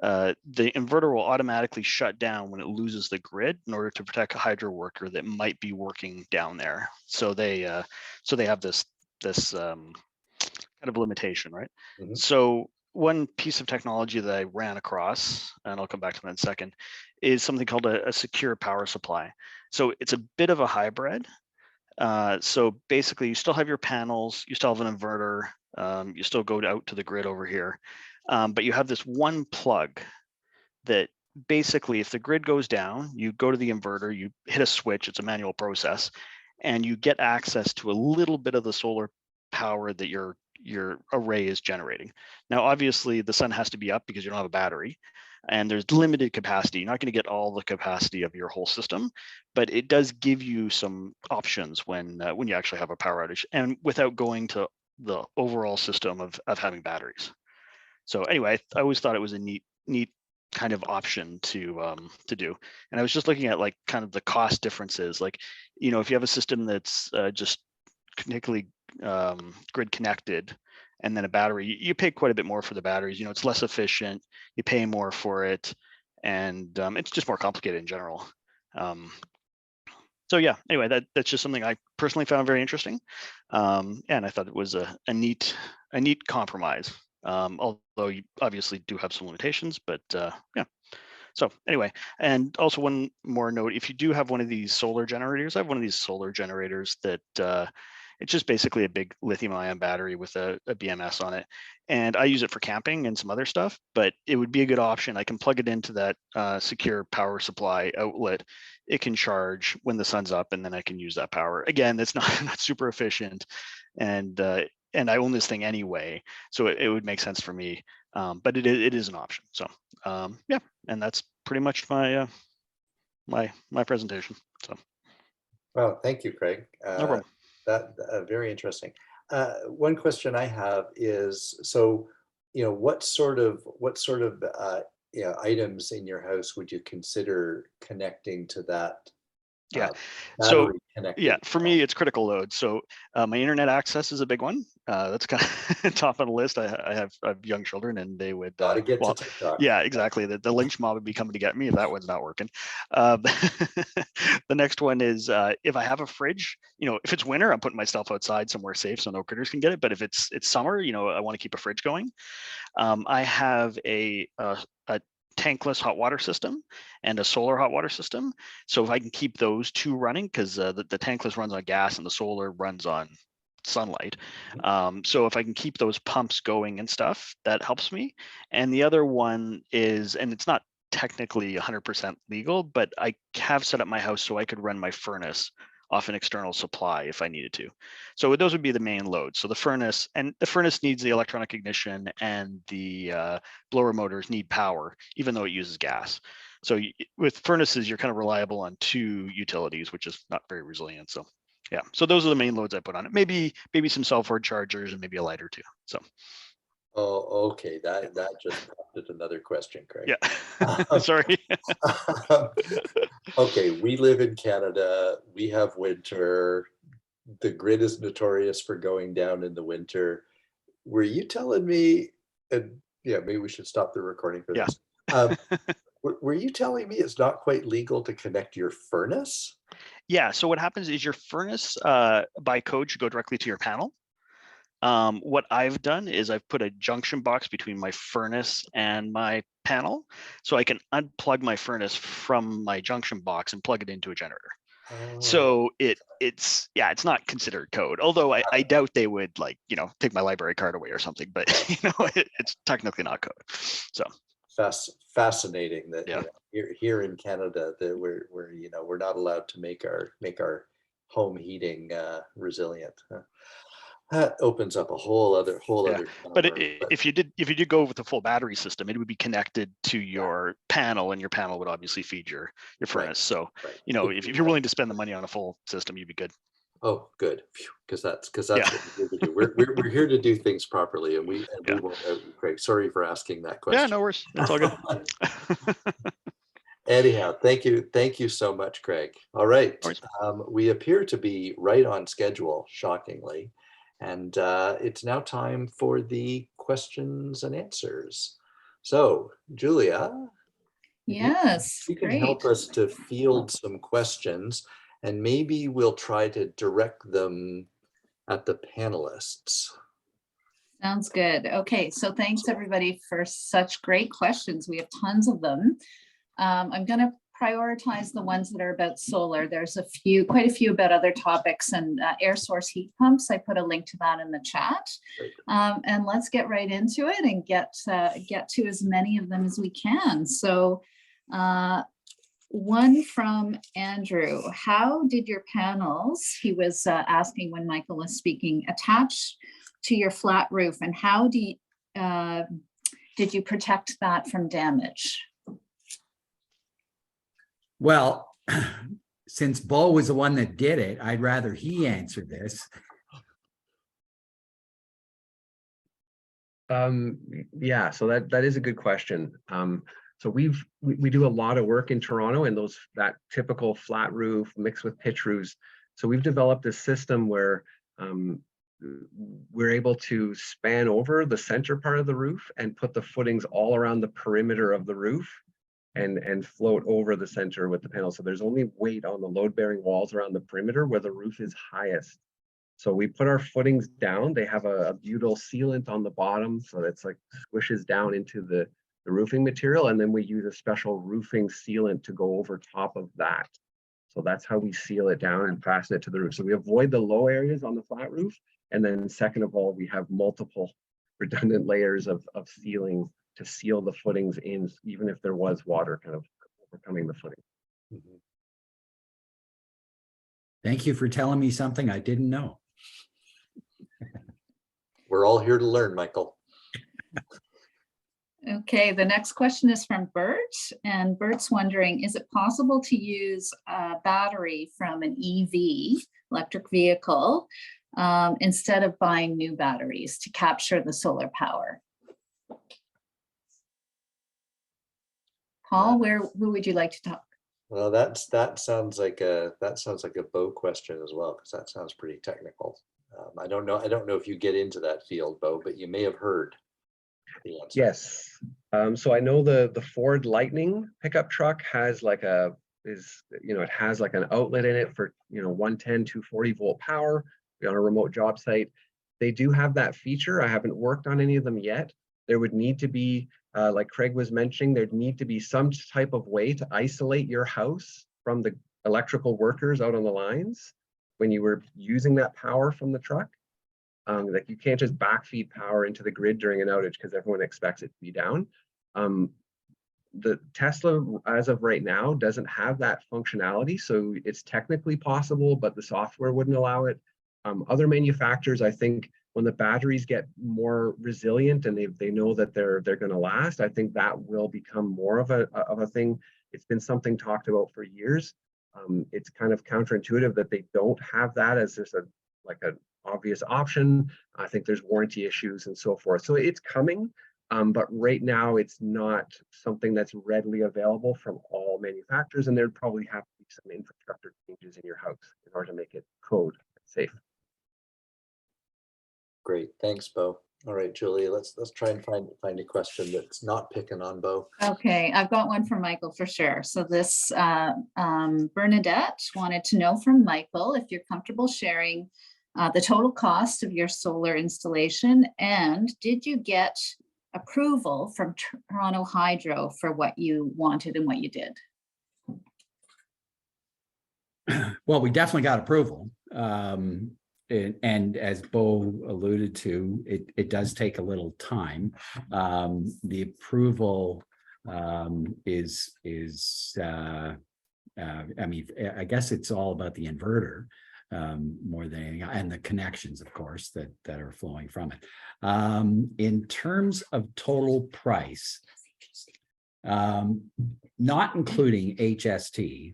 inverter will automatically shut down when it loses the grid in order to protect a hydro worker that might be working down there. So they have this kind of limitation, right? Mhm. So one piece of technology that I ran across, and I'll come back to that in a second, is something called a secure power supply. So it's a bit of a hybrid. So basically, you still have your panels, you still have an inverter, you still go out to the grid over here, but you have this one plug that basically, if the grid goes down, you go to the inverter, you hit a switch, it's a manual process, and you get access to a little bit of the solar power that your array is generating. Now, obviously, the sun has to be up because you don't have a battery, and there's limited capacity. You're not going to get all the capacity of your whole system, but it does give you some options when you actually have a power outage, and without going to the overall system of having batteries. So anyway, I always thought it was a neat kind of option to do. And I was just looking at like kind of the cost differences. Like, if you have a system that's just particularly grid connected, and then a battery, you pay quite a bit more for the batteries. It's less efficient. You pay more for it, and it's just more complicated in general. So yeah, anyway, that's just something I personally found very interesting, and I thought it was a neat compromise. Although you obviously do have some limitations, but yeah. So anyway, and also one more note: if you do have one of these solar generators, I have one of these solar generators that it's just basically a big lithium-ion battery with a BMS on it, and I use it for camping and some other stuff. But it would be a good option. I can plug it into that secure power supply outlet. It can charge when the sun's up, and then I can use that power. Again, that's not not super efficient, and I own this thing anyway, so it would make sense for me. But it is an option. So yeah, and that's pretty much my my presentation. So Well, thank you, Craig. no problem. That very interesting. One question I have is, so what sort of items in your house would you consider connecting to that Yeah. uh, So battery yeah, connected for me, it's critical load. So my internet access is a big one. That's kind of top on the list. I have young children, and they would Got to get to well, TikTok? yeah, exactly. The lynch mob would be coming to get me if that one's not working. The next one is if I have a fridge. If it's winter, I'm putting myself outside somewhere safe so no critters can get it. But if it's summer, I want to keep a fridge going. I have a tankless hot water system and a solar hot water system. So if I can keep those two running, because the tankless runs on gas and the solar runs on sunlight. So if I can keep those pumps going and stuff, that helps me. And the other one is, and it's not technically 100% legal, but I have set up my house so I could run my furnace off an external supply if I needed to. So those would be the main loads. So the furnace needs the electronic ignition, and the blower motors need power, even though it uses gas. So with furnaces, you're kind of reliable on two utilities, which is not very resilient. So yeah, so those are the main loads I put on it. Maybe some cell-phone chargers and maybe a lighter too. So Oh, okay. That just prompted another question, Craig. yeah, sorry. Okay, we live in Canada. We have winter. The grid is notorious for going down in the winter. Were you telling me, and yeah, maybe we should stop the recording for Yeah. this. Were you telling me it's not quite legal to connect your furnace? Yeah. So what happens is your furnace, by code, should go directly to your panel. What I've done is I've put a junction box between my furnace and my panel, so I can unplug my furnace from my junction box and plug it into a generator. Oh, So it's not considered code, although I doubt they would take my library card away or something, but it's technically not code. So fascinating that yeah. here in Canada that we're not allowed to make our home heating resilient. That opens up a whole other Yeah, can of but worms. if you did go with the full battery system, it would be connected to Yeah, your panel, and your panel would obviously feed your right, furnace. So right. if you're willing to spend the money on a full system, you'd be good. Oh, good, because that's Yeah, what we're here to do. We're here to do things properly, and we yeah, won't out you, Craig. Sorry for asking that yeah. question. No worries. It's all good. Anyhow, thank you so much, Craig. All right, course. we appear to be right on schedule, shockingly, and it's now time for the questions and answers. So, Julia, Yes, you can great. help us to field some questions, and maybe we'll try to direct them at the panelists. Sounds good. Okay, so thanks everybody for such great questions. We have tons of them. I'm going to prioritize the ones that are about solar. There's quite a few about other topics, and air source heat pumps. I put a link to that in the chat. And let's get right into it and get to as many of them as we can. So one from Andrew: how did your panels, he was asking when Michael was speaking, attach to your flat roof, and how did you protect that from damage? Well, since Bo was the one that did it, I'd rather he answer this. Yeah, so that is a good question. So we do a lot of work in Toronto, and that typical flat roof mixed with pitch roofs. So we've developed a system where we're able to span over the center part of the roof and put the footings all around the perimeter of the roof and float over the center with the panel. So there's only weight on the load-bearing walls around the perimeter where the roof is highest. So we put our footings down. They have a butyl sealant on the bottom, so it's like squishes down into the roofing material, and then we use a special roofing sealant to go over top of that. So that's how we seal it down and fasten it to the roof. So we avoid the low areas on the flat roof, and then second of all, we have multiple redundant layers of sealing to seal the footings in, even if there was water kind of overcoming the footing. Mm-hmm. Thank you for telling me something I didn't know. We're all here to learn, Michael. Okay, the next question is from Bert, and Bert's wondering, is it possible to use a battery from an EV, electric vehicle, instead of buying new batteries to capture the solar power? Paul, who would you like to talk? Well, that sounds like a Bo question as well, because that sounds pretty technical. I don't know if you get into that field, Bo, but you may have heard the answer. Yes. So I know the Ford Lightning pickup truck has like it has like an outlet in it for 110, 240 volt power on a remote job site. They do have that feature. I haven't worked on any of them yet. There would need to be, like Craig was mentioning, there'd need to be some type of way to isolate your house from the electrical workers out on the lines when you were using that power from the truck. Like you can't just backfeed power into the grid during an outage because everyone expects it to be down. The Tesla, as of right now, doesn't have that functionality, so it's technically possible, but the software wouldn't allow it. Other manufacturers, I think, when the batteries get more resilient and they know that they're going to last, I think that will become more of a thing. It's been something talked about for years. It's kind of counterintuitive that they don't have that as just an obvious option. I think there's warranty issues and so forth. So it's coming, but right now it's not something that's readily available from all manufacturers, and there'd probably have to be some infrastructure changes in your house in order to make it code safe. Great, thanks, Bo. All right, Julie, let's try and find a question that's not picking on Bo. Okay, I've got one for Michael for sure. So this Bernadette wanted to know from Michael if you're comfortable sharing the total cost of your solar installation, and did you get approval from Toronto Hydro for what you wanted and what you did? Well, we definitely got approval. And as Bo alluded to, it does take a little time. The approval is I mean, I guess it's all about the inverter more than anything, and the connections, of course, that are flowing from it. In terms of total price, not including HST.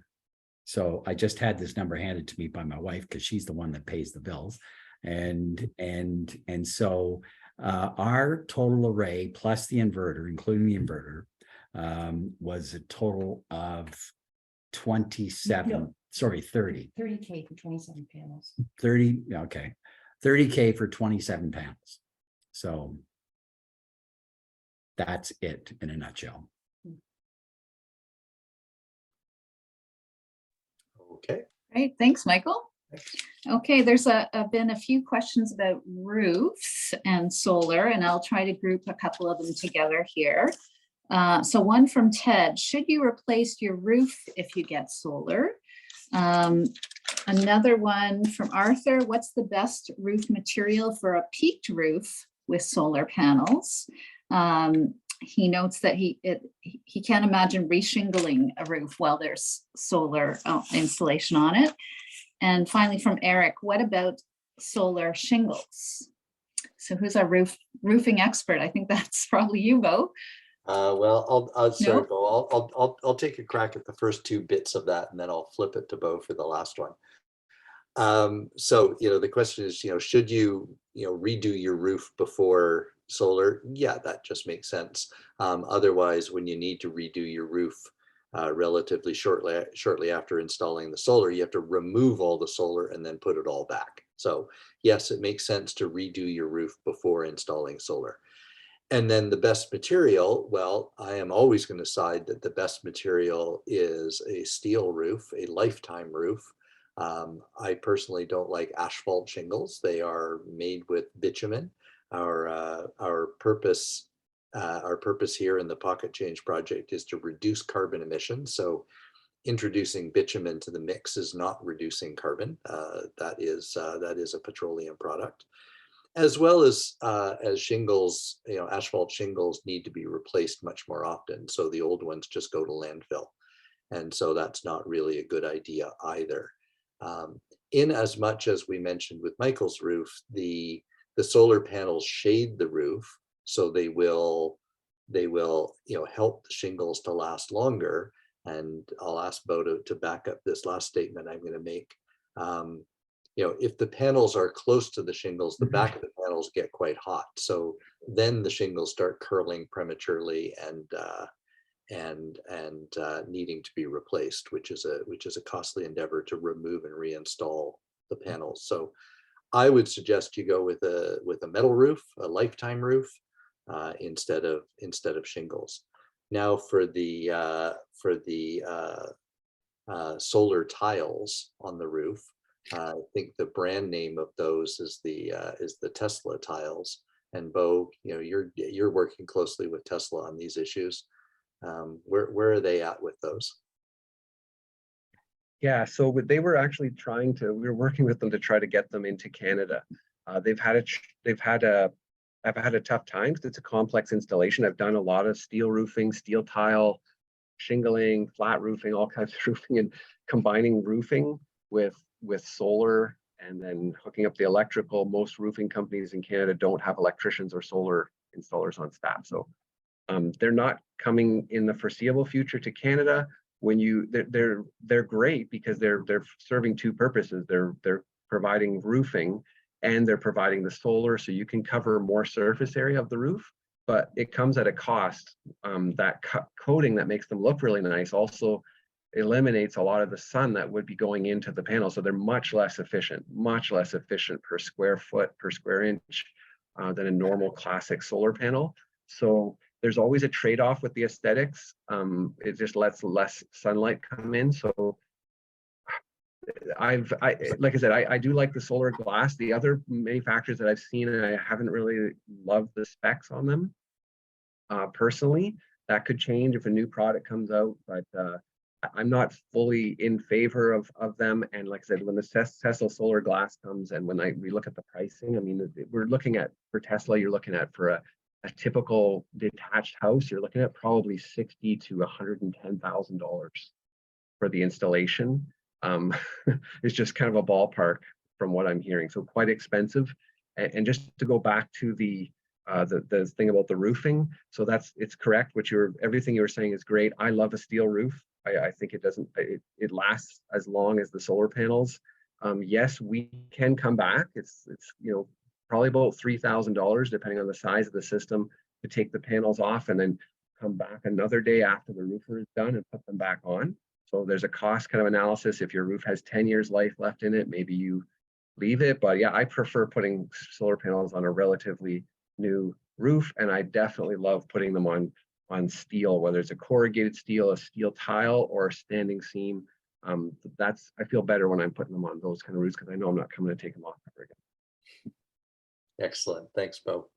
So I just had this number handed to me by my wife because she's the one that pays the bills. And so our total array plus the inverter, including the inverter, was a total of 27, No. sorry, 30. 30K for 27 panels. 30, okay. 30K for 27 panels. So that's it in a nutshell. Okay. Great, thanks, Michael. Okay, there's been a few questions about roofs and solar, and I'll try to group a couple of them together here. So one from Ted, should you replace your roof if you get solar? Another one from Arthur, what's the best roof material for a peaked roof with solar panels? He notes that he can't imagine reshingling a roof while there's solar installation on it. And finally from Eric, what about solar shingles? So who's our roofing expert? I think that's probably you, Bo. Well, sorry, No? Bo. I'll take a crack at the first two bits of that, and then I'll flip it to Bo for the last one. So, the question is, should you, redo your roof before solar? Yeah, that just makes sense. Otherwise, when you need to redo your roof relatively shortly after installing the solar, you have to remove all the solar and then put it all back. So yes, it makes sense to redo your roof before installing solar. And then the best material, well, I am always going to side that the best material is a steel roof, a lifetime roof. I personally don't like asphalt shingles. They are made with bitumen. Our purpose here in the Pocket Change Project is to reduce carbon emissions. So introducing bitumen to the mix is not reducing carbon. That is a petroleum product. As well as shingles, asphalt shingles need to be replaced much more often. So the old ones just go to landfill. And so that's not really a good idea either. In as much as we mentioned with Michael's roof, the solar panels shade the roof, so they will help the shingles to last longer. And I'll ask Bo to back up this last statement I'm going to make. If the panels are close to the shingles, the back of the panels get quite hot. So then the shingles start curling prematurely and needing to be replaced, which is a costly endeavor to remove and reinstall the panels. So I would suggest you go with a metal roof, a lifetime roof, instead of shingles. Now for the solar tiles on the roof, I think the brand name of those is the Tesla tiles. And Bo, you're working closely with Tesla on these issues. Where are they at with those? Yeah, so they were actually we were working with them to try to get them into Canada. I've had a tough time because it's a complex installation. I've done a lot of steel roofing, steel tile, shingling, flat roofing, all kinds of roofing, and combining roofing with solar and then hooking up the electrical. Most roofing companies in Canada don't have electricians or solar installers on staff. So they're not coming in the foreseeable future to Canada. They're great because they're serving two purposes. They're providing roofing and they're providing the solar, so you can cover more surface area of the roof, but it comes at a cost. That coating that makes them look really nice also eliminates a lot of the sun that would be going into the panel. So they're much less efficient per square foot, per square inch than a normal classic solar panel. So there's always a trade-off with the aesthetics. It just lets less sunlight come in. So like I said, I do like the solar glass. The other manufacturers that I've seen, and I haven't really loved the specs on them personally. That could change if a new product comes out, but I'm not fully in favor of them. And like I said, when the Tesla solar glass comes and when we look at the pricing, I mean, we're looking at, for Tesla, you're looking at for a typical detached house, you're looking at probably $60,000 to $110,000 for the installation. It's just kind of a ballpark from what I'm hearing. So quite expensive. And just to go back to the thing about the roofing, so it's correct. Everything you were saying is great. I love a steel roof. I think it lasts as long as the solar panels. Yes, we can come back. It's probably about $3,000 depending on the size of the system to take the panels off and then come back another day after the roofer is done and put them back on. So there's a cost kind of analysis. If your roof has 10 years life left in it, maybe you leave it. But yeah, I prefer putting solar panels on a relatively new roof, and I definitely love putting them on steel, whether it's a corrugated steel, a steel tile, or a standing seam. I feel better when I'm putting them on those kind of roofs because I know I'm not coming to take them off ever again. Excellent. Thanks, Bo.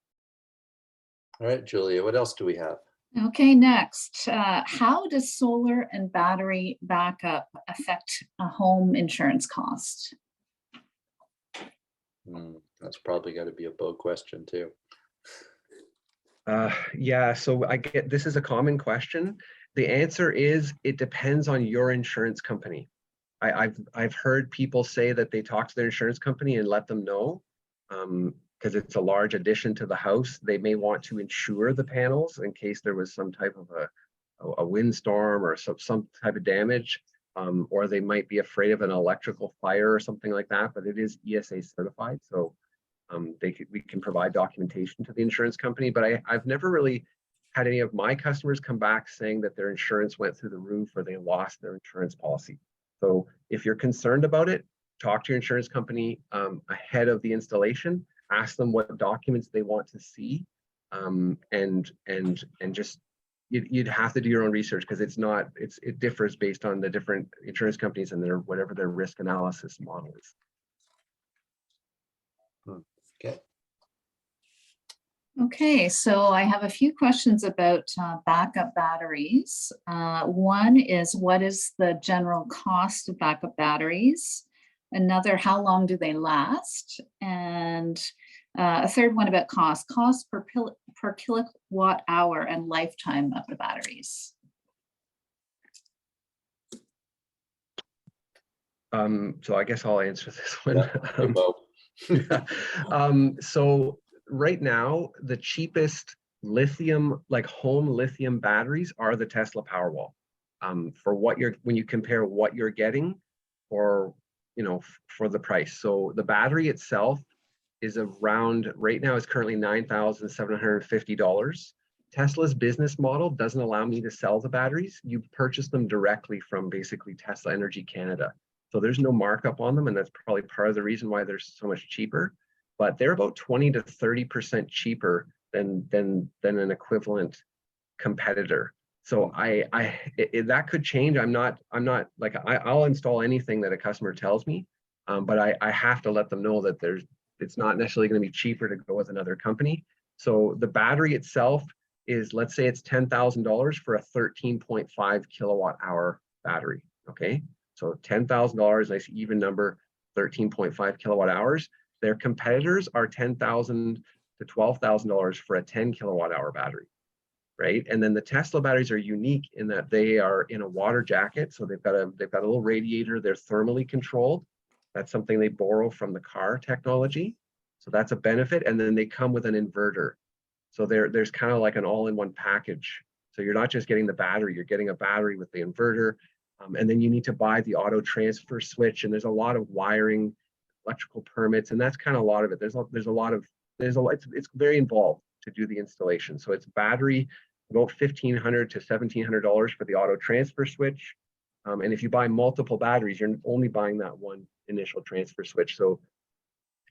All right, Julia, what else do we have? Okay, next, how does solar and battery backup affect a home insurance cost? That's probably got to be a Bo question too. Yeah, so I get this is a common question. The answer is it depends on your insurance company. I've heard people say that they talk to their insurance company and let them know, because it's a large addition to the house. They may want to insure the panels in case there was some type of a windstorm or some type of damage, or they might be afraid of an electrical fire or something like that. But it is ESA certified, so we can provide documentation to the insurance company. But I've never really had any of my customers come back saying that their insurance went through the roof or they lost their insurance policy. So if you're concerned about it, talk to your insurance company ahead of the installation. Ask them what documents they want to see, and just you'd have to do your own research because it differs based on the different insurance companies and whatever their risk analysis model is. Okay. Okay, so I have a few questions about backup batteries. One is, what is the general cost of backup batteries? Another, how long do they last? And a third one about cost per kilowatt hour and lifetime of the batteries. So I guess I'll answer this one. Yeah, Bo. So right now, the cheapest lithium, like home lithium batteries, are the Tesla Powerwall. For when you compare what you're getting, or for the price. So the battery itself is around, right now, is currently $9,750. Tesla's business model doesn't allow me to sell the batteries. You purchase them directly from basically Tesla Energy Canada. So there's no markup on them, and that's probably part of the reason why they're so much cheaper. But they're about 20 to 30% cheaper than an equivalent competitor. So that could change. I'm not like I'll install anything that a customer tells me, but I have to let them know that it's not necessarily going to be cheaper to go with another company. So the battery itself is, let's say it's $10,000 for a 13.5 kilowatt hour battery. Okay, so $10,000, nice even number, 13.5 kilowatt hours. Their competitors are $10,000 to $12,000 for a 10 kilowatt hour battery, right? And then the Tesla batteries are unique in that they are in a water jacket, so they've got a little radiator. They're thermally controlled. That's something they borrow from the car technology, so that's a benefit. And then they come with an inverter, so there's kind of like an all-in-one package. So you're not just getting the battery; you're getting a battery with the inverter, and then you need to buy the auto transfer switch. And there's a lot of wiring, electrical permits, and that's kind of a lot of it. It's very involved to do the installation. So it's battery, about $1,500 to $1,700 for the auto transfer switch. And if you buy multiple batteries, you're only buying that one initial transfer switch. So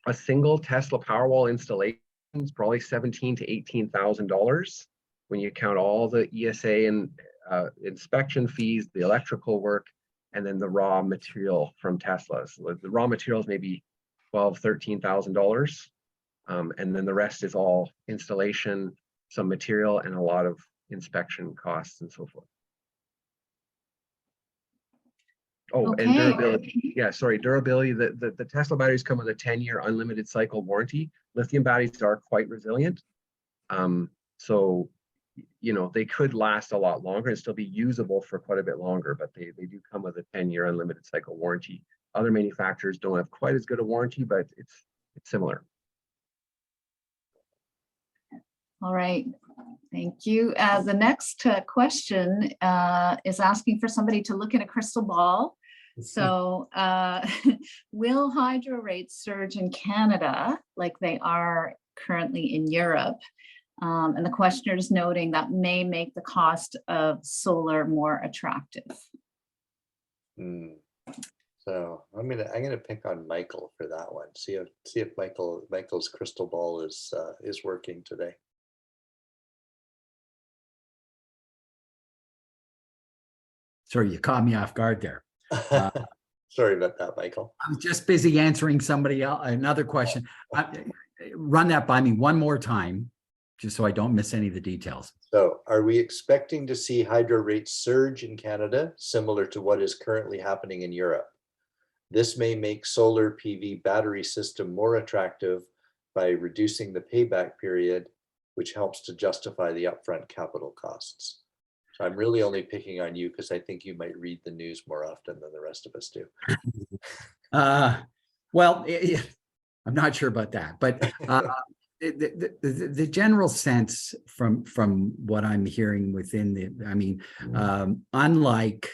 a single Tesla Powerwall installation is probably $17,000 to $18,000 when you count all the ESA and inspection fees, the electrical work, and then the raw material from Tesla. So the raw materials may be $12,000, $13,000. And then the rest is all installation, some material, and a lot of inspection costs and so forth. Oh, Okay. and durability. Yeah, sorry, durability. The Tesla batteries come with a 10-year unlimited cycle warranty. Lithium batteries are quite resilient. So, they could last a lot longer and still be usable for quite a bit longer, but they do come with a 10-year unlimited cycle warranty. Other manufacturers don't have quite as good a warranty, but it's similar. All right, thank you. The next question is asking for somebody to look in a crystal ball. So will hydro rates surge in Canada like they are currently in Europe? And the questioner is noting that may make the cost of solar more attractive. Hmm. So I'm gonna pick on Michael for that one. See if Michael's crystal ball is working today. Sorry, you caught me off guard there. Sorry about that, Michael. I was just busy answering somebody else, another question. Run that by me one more time, just so I don't miss any of the details. So are we expecting to see hydro rates surge in Canada, similar to what is currently happening in Europe? This may make solar PV battery system more attractive by reducing the payback period, which helps to justify the upfront capital costs. So I'm really only picking on you because I think you might read the news more often than the rest of us do. Well, I'm not sure about that, but the general sense from what I'm hearing within unlike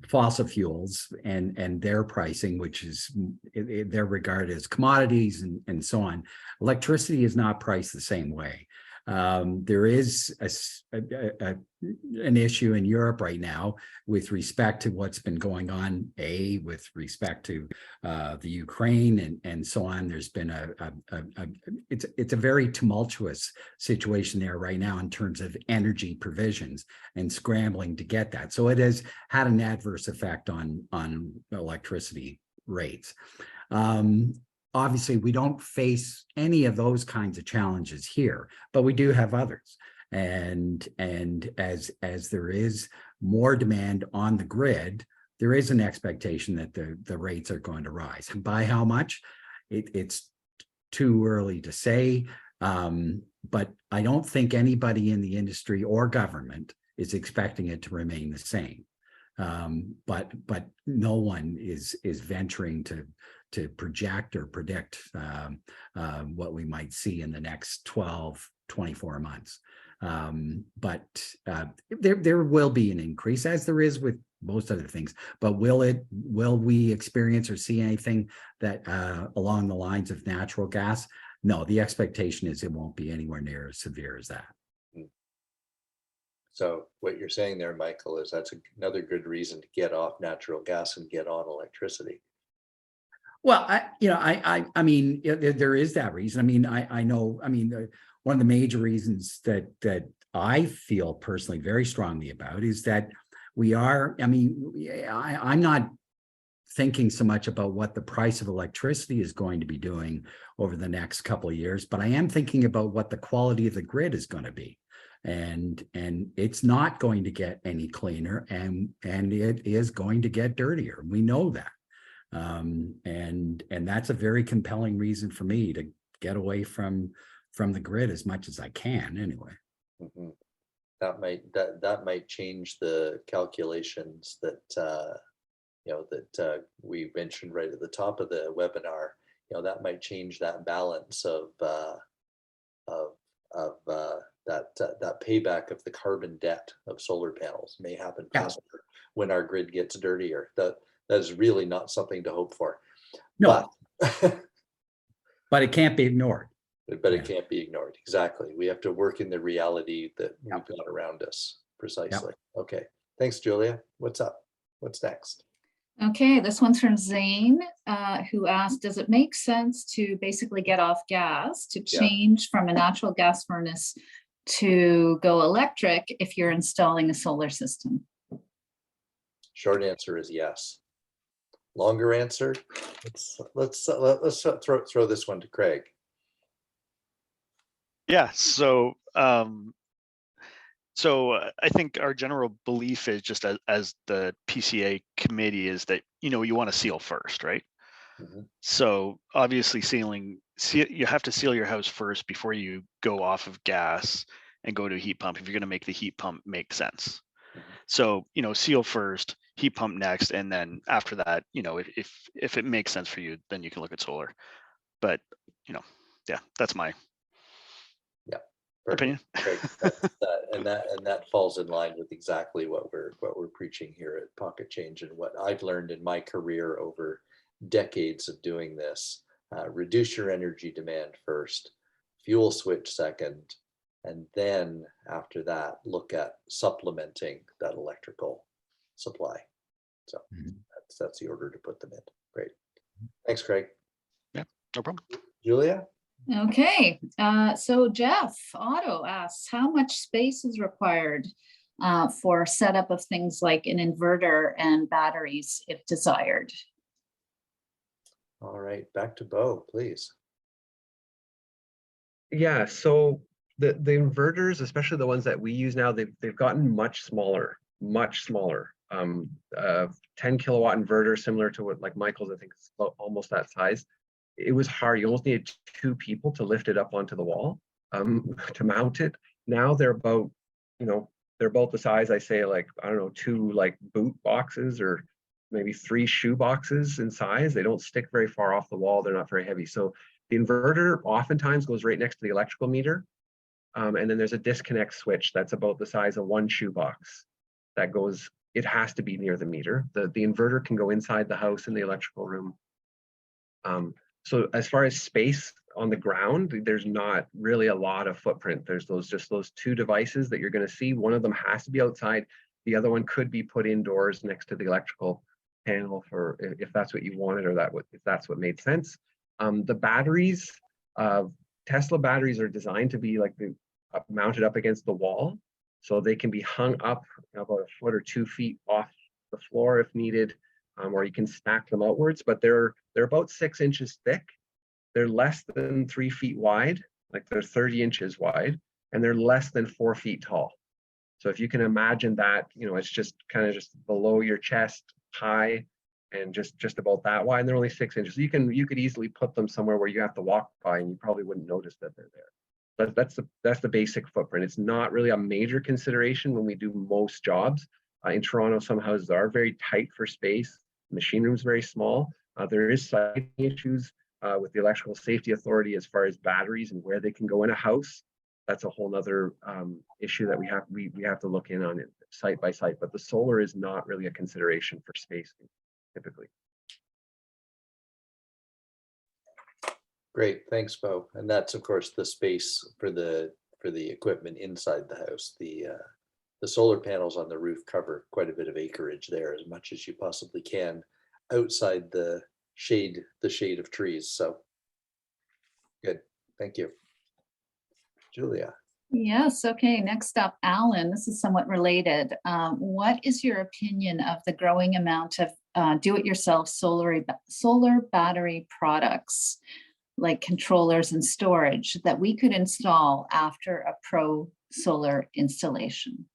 fossil fuels and their pricing, which is they're regarded as commodities and so on, electricity is not priced the same way. There is an issue in Europe right now with respect to what's been going on, with respect to the Ukraine and so on. There's been it's a very tumultuous situation there right now in terms of energy provisions and scrambling to get that. So it has had an adverse effect on electricity rates. Obviously, we don't face any of those kinds of challenges here, but we do have others. And as there is more demand on the grid, there is an expectation that the rates are going to rise. By how much? It's too early to say, but I don't think anybody in the industry or government is expecting it to remain the same. But no one is venturing to project or predict what we might see in the next 12, 24 months. But there will be an increase, as there is with most other things. But will we experience or see anything that along the lines of natural gas? No, the expectation is it won't be anywhere near as severe as that. So what you're saying there, Michael, is that's another good reason to get off natural gas and get on electricity. Well, I mean, there is that reason. I mean, I know. I mean, one of the major reasons that I feel personally very strongly about is that we are. I mean, I'm not thinking so much about what the price of electricity is going to be doing over the next couple of years, but I am thinking about what the quality of the grid is going to be. And it's not going to get any cleaner, and it is going to get dirtier. We know that. And that's a very compelling reason for me to get away from the grid as much as I can anyway. Mm-hmm. That might change the calculations that we mentioned right at the top of the webinar. That might change that balance of that payback of the carbon debt of solar panels may happen faster when our grid gets dirtier. That is really not something to hope for. No, but it can't be ignored. But it can't be ignored. Exactly. We have to work in the reality that we've got around us. Precisely. Okay. Thanks, Julia. What's up? What's next? Okay, this one's from Zane, who asked, does it make sense to basically get off gas to change from a natural gas furnace to go electric if you're installing a solar system? Short answer is yes. Longer answer, let's throw this one to Craig. Yeah, so I think our general belief is just as the PCA committee is that you want to seal first, right? Mm-hmm. So obviously you have to seal your house first before you go off of gas and go to a heat pump if you're going to make the heat pump make sense. Mm-hmm. So seal first, heat pump next, and then after that, if it makes sense for you, then you can look at solar. But that's my opinion. and that falls in line with exactly what we're preaching here at Pocket Change and what I've learned in my career over decades of doing this. Reduce your energy demand first, fuel switch second, and then after that, look at supplementing that electrical supply. So Mhm. that's the order to put them in. Great. Thanks, Craig. No problem. Julia? Okay, so Jeff Otto asks, how much space is required for setup of things like an inverter and batteries if desired? All right, back to Bo, please. Yeah, so the inverters, especially the ones that we use now, they've gotten much smaller, much smaller. 10 kilowatt inverter, similar to what like Michael's, I think it's almost that size. It was hard. You almost needed 2 people to lift it up onto the wall to mount it. Now they're about, they're about the size, I say, like, I don't know, 2 like boot boxes or maybe 3 shoe boxes in size. They don't stick very far off the wall. They're not very heavy. So the inverter oftentimes goes right next to the electrical meter. And then there's a disconnect switch that's about the size of 1 shoe box that goes, it has to be near the meter. The inverter can go inside the house in the electrical room. So as far as space on the ground, there's not really a lot of footprint. There's just those 2 devices that you're going to see. One of them has to be outside. The other one could be put indoors next to the electrical panel for if that's what you wanted, or if that's what made sense. The batteries, Tesla batteries are designed to be like mounted up against the wall, so they can be hung up about 1 foot or 2 feet off the floor if needed, or you can stack them outwards. But they're about 6 inches thick. They're less than 3 feet wide, like they're 30 inches wide, and they're less than 4 feet tall. So if you can imagine that, it's just kind of just below your chest high, and just about that wide, and they're only 6 inches. So you could easily put them somewhere where you have to walk by and you probably wouldn't notice that they're there. But that's the basic footprint. It's not really a major consideration when we do most jobs. In Toronto, some houses are very tight for space. The machine room is very small. There is siting issues with the Electrical Safety Authority as far as batteries and where they can go in a house. That's a whole other issue that we have to look in on it site by site. But the solar is not really a consideration for space typically. Great, thanks, Bo. And that's of course the space for the equipment inside the house. The solar panels on the roof cover quite a bit of acreage there, as much as you possibly can outside the shade of trees. So good, thank you. Julia. Yes, okay, next up, Alan, this is somewhat related. What is your opinion of the growing amount of do-it-yourself solar battery products like controllers and storage that we could install after a pro solar installation?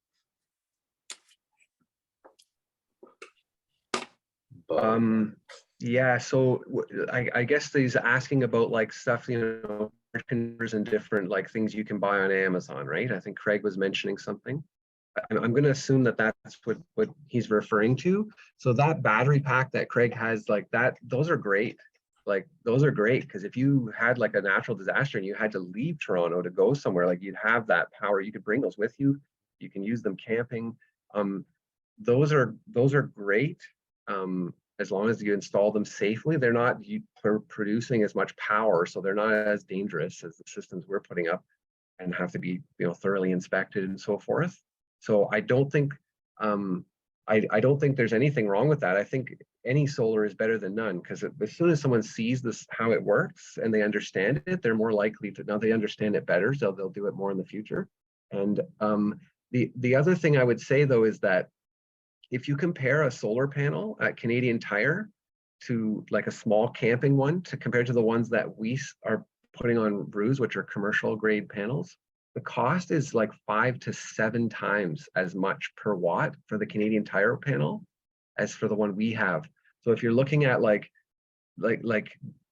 Yeah, so I guess he's asking about like stuff, and different like things you can buy on Amazon, right? I think Craig was mentioning something. I'm going to assume that that's what he's referring to. So that battery pack that Craig has, like that, those are great. Like those are great because if you had like a natural disaster and you had to leave Toronto to go somewhere, like you'd have that power. You could bring those with you. You can use them camping. Those are great. As long as you install them safely. They're not producing as much power, so they're not as dangerous as the systems we're putting up and have to be thoroughly inspected and so forth. So I don't think I don't think there's anything wrong with that. I think any solar is better than none, because as soon as someone sees this, how it works, and they understand it, they're more likely to, now they understand it better, so they'll do it more in the future. And the other thing I would say though is that if you compare a solar panel at Canadian Tire to like a small camping one compared to the ones that we are putting on roofs, which are commercial grade panels, the cost is like 5 to 7 times as much per watt for the Canadian Tire panel as for the one we have. So if you're looking at like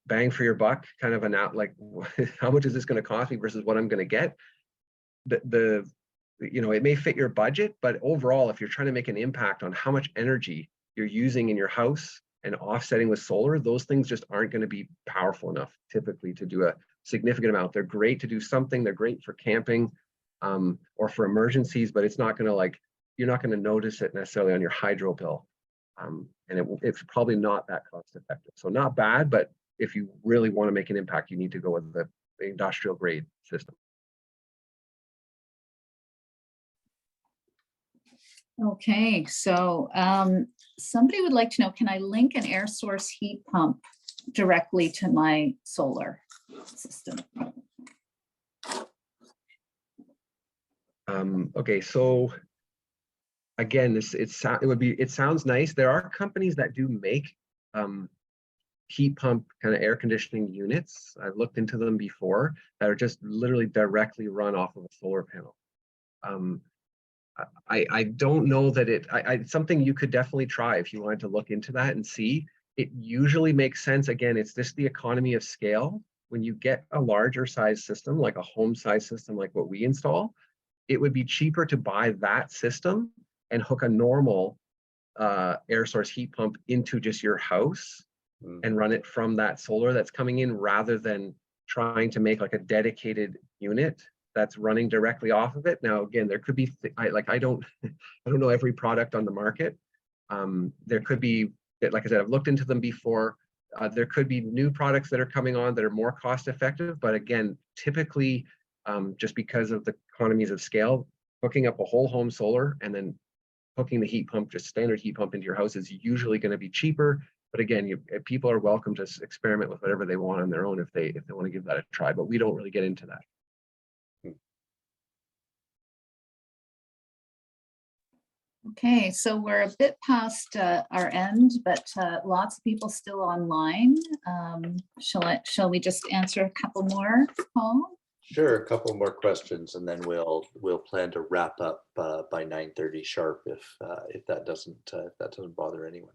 bang for your buck, kind of like how much is this going to cost me versus what I'm going to get, it may fit your budget, but overall, if you're trying to make an impact on how much energy you're using in your house and offsetting with solar, those things just aren't going to be powerful enough typically to do a significant amount. They're great to do something. They're great for camping or for emergencies, but it's not going to you're not going to notice it necessarily on your hydro bill. And it's probably not that cost effective. So not bad, but if you really want to make an impact, you need to go with the industrial grade system. Okay, so somebody would like to know, can I link an air source heat pump directly to my solar system? Okay, so again, it sounds nice. There are companies that do make heat pump kind of air conditioning units. I've looked into them before that are just literally directly run off of a solar panel. I don't know that it's something you could definitely try if you wanted to look into that and see. It usually makes sense. Again, it's just the economy of scale. When you get a larger size system, like a home size system like what we install, it would be cheaper to buy that system and hook a normal air source heat pump into just your house and run it from that solar that's coming in, rather than trying to make like a dedicated unit that's running directly off of it. Now, again, there could be, I don't know every product on the market. There could be, like I said, I've looked into them before. There could be new products that are coming on that are more cost effective, but again, typically, just because of the economies of scale, hooking up a whole home solar and then hooking the heat pump, just standard heat pump into your house, is usually going to be cheaper. But again, people are welcome to experiment with whatever they want on their own if they want to give that a try. But we don't really get into that. Okay, so we're a bit past our end, but lots of people still online. Shall we just answer a couple more, Paul? Sure, a couple more questions, and then we'll plan to wrap up by 9:30 sharp if that doesn't bother anyone.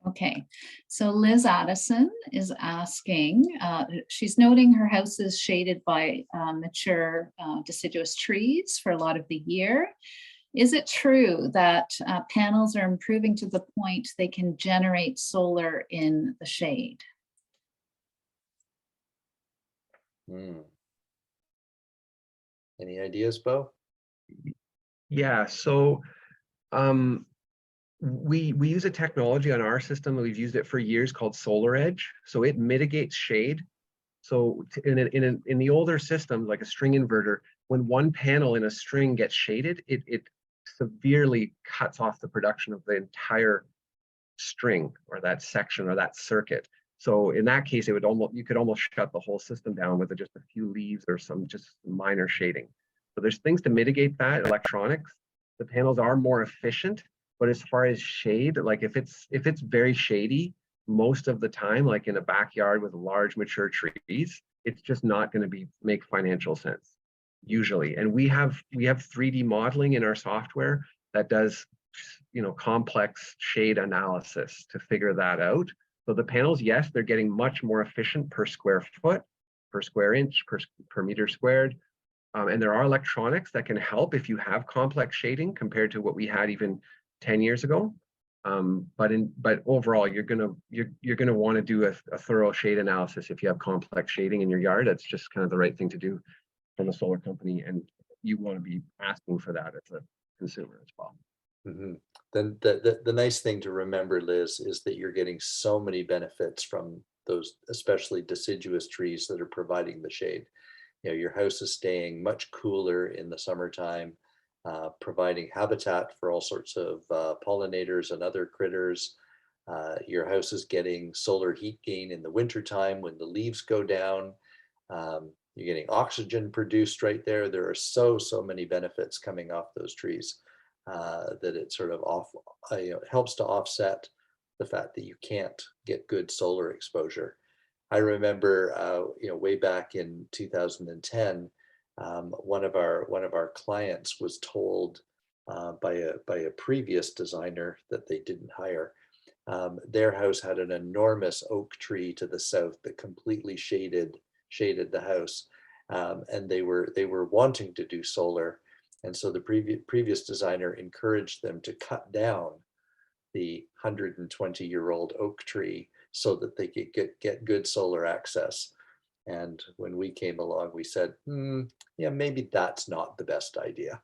Okay, so Liz Addison is asking, she's noting her house is shaded by mature deciduous trees for a lot of the year. Is it true that panels are improving to the point they can generate solar in the shade? Any ideas, Bo? Yeah, so we use a technology on our system, we've used it for years, called Solar Edge. So it mitigates shade. So in the older systems, like a string inverter, when one panel in a string gets shaded, it severely cuts off the production of the entire string or that section or that circuit. So in that case, you could almost shut the whole system down with just a few leaves or some just minor shading. So there's things to mitigate that, electronics. The panels are more efficient, but as far as shade, like if it's very shady, most of the time, like in a backyard with large mature trees, it's just not going to make financial sense usually. And we have 3D modeling in our software that does, complex shade analysis to figure that out. So the panels, yes, they're getting much more efficient per square foot, per square inch, per meter squared. And there are electronics that can help if you have complex shading compared to what we had even 10 years ago. But overall, you're gonna want to do a thorough shade analysis if you have complex shading in your yard. That's just kind of the right thing to do from a solar company, and you want to be asking for that as a consumer as well. Mm-hmm. Then the nice thing to remember, Liz, is that you're getting so many benefits from those, especially deciduous trees that are providing the shade. Your house is staying much cooler in the summertime, providing habitat for all sorts of pollinators and other critters. Your house is getting solar heat gain in the wintertime when the leaves go down. You're getting oxygen produced right there. There are so many benefits coming off those trees that it sort of helps to offset the fact that you can't get good solar exposure. I remember, way back in 2010, one of our clients was told by a previous designer that they didn't hire. Their house had an enormous oak tree to the south that completely shaded the house, and they were wanting to do solar, and so the previous designer encouraged them to cut down the 120-year-old oak tree so that they could get good solar access. And when we came along, we said, yeah, maybe that's not the best idea.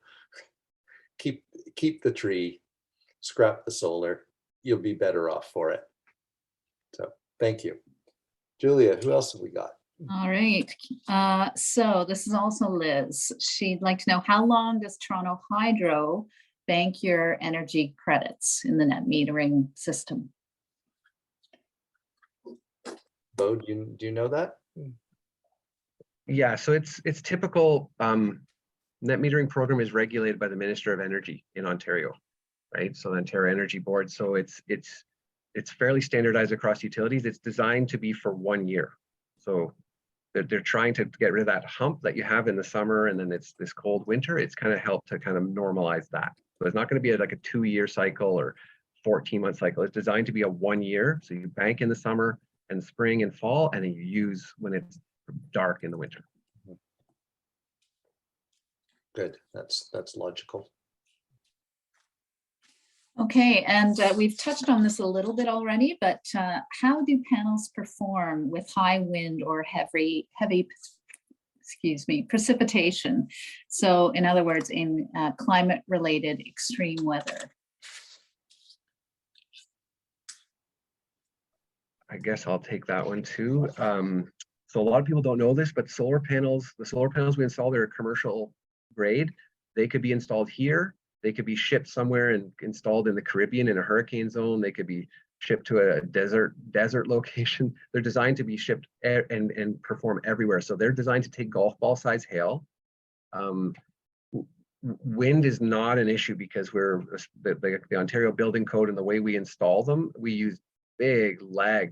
Keep the tree, scrap the solar, you'll be better off for it. So thank you. Julia, who else have we got? All right. So this is also Liz. She'd like to know, how long does Toronto Hydro bank your energy credits in the net metering system? Bo, do you know that? Yeah, so it's typical. Net metering program is regulated by the Minister of Energy in Ontario, right? So the Ontario Energy Board. So it's fairly standardized across utilities. It's designed to be for 1 year. So they're trying to get rid of that hump that you have in the summer, and then it's this cold winter. It's kind of helped to kind of normalize that. So it's not going to be like a 2-year cycle or 14-month cycle. It's designed to be a 1 year. So you bank in the summer and spring and fall, and then you use when it's dark in the winter. Good. That's logical. Okay, and we've touched on this a little bit already, but how do panels perform with high wind or heavy, precipitation? So in other words, in climate-related extreme weather. I guess I'll take that one too. So a lot of people don't know this, but the solar panels we install, they're commercial grade. They could be installed here. They could be shipped somewhere and installed in the Caribbean in a hurricane zone. They could be shipped to a desert location. They're designed to be shipped and perform everywhere. So they're designed to take golf ball size hail. Wind is not an issue because we're the Ontario Building Code, and the way we install them, we use big lag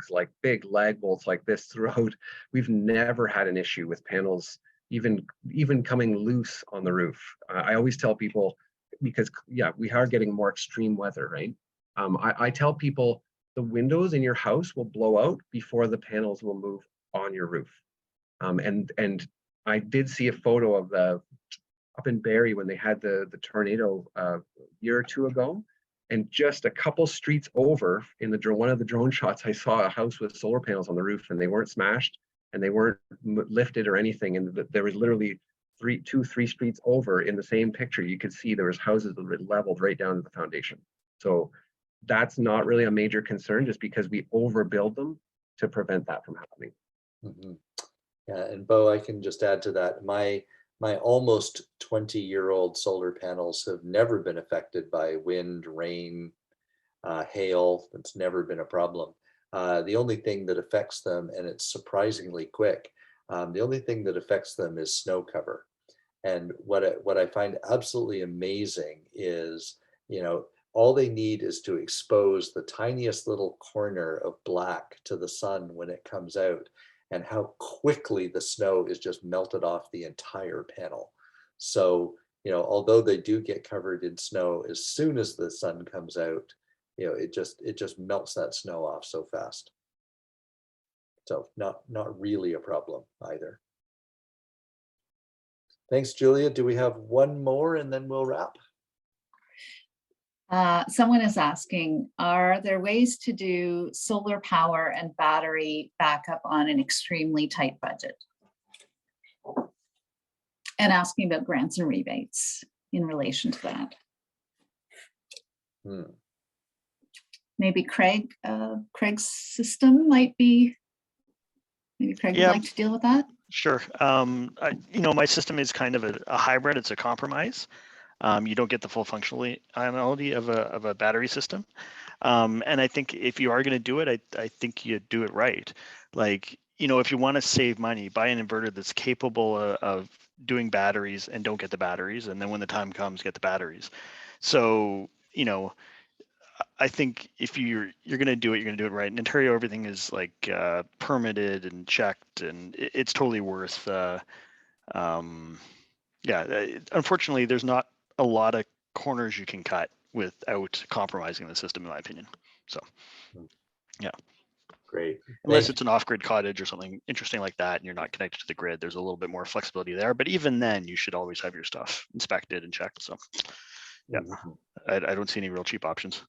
bolts like this throughout. We've never had an issue with panels even coming loose on the roof. I always tell people, because yeah, we are getting more extreme weather, right? I tell people the windows in your house will blow out before the panels will move on your roof. And I did see a photo of up in Barrie when they had the tornado a year or two ago, and just a couple streets over in one of the drone shots, I saw a house with solar panels on the roof, and they weren't smashed and they weren't lifted or anything. And there was literally 3 streets over in the same picture. You could see there was houses that were leveled right down to the foundation. So that's not really a major concern, just because we overbuild them to prevent that from happening. Mm-hmm. Yeah, and Bo, I can just add to that. My almost 20-year-old solar panels have never been affected by wind, rain, hail. It's never been a problem. The only thing that affects them, and it's surprisingly quick, the only thing that affects them is snow cover. And what I find absolutely amazing is, all they need is to expose the tiniest little corner of black to the sun when it comes out, and how quickly the snow is just melted off the entire panel. So, although they do get covered in snow, as soon as the sun comes out, it just melts that snow off so fast. So not really a problem either. Thanks, Julia. Do we have one more and then we'll wrap? Someone is asking, are there ways to do solar power and battery backup on an extremely tight budget? And asking about grants and rebates in relation to that. Maybe Craig's system might be, maybe Craig would like to deal with that. Sure. My system is kind of a hybrid. It's a compromise. You don't get the full functionality of a battery system. And I think if you are going to do it, I think you do it right. Like, if you want to save money, buy an inverter that's capable of doing batteries and don't get the batteries. And then when the time comes, get the batteries. So, I think if you're going to do it, you're going to do it right. In Ontario, everything is like permitted and checked, and it's totally worth. Unfortunately, there's not a lot of corners you can cut without compromising the system, in my opinion. So, yeah. Great. Unless it's an off-grid cottage or something interesting like that, and you're not connected to the grid, there's a little bit more flexibility there. But even then, you should always have your stuff inspected and checked. So, yeah, I don't see any real cheap options.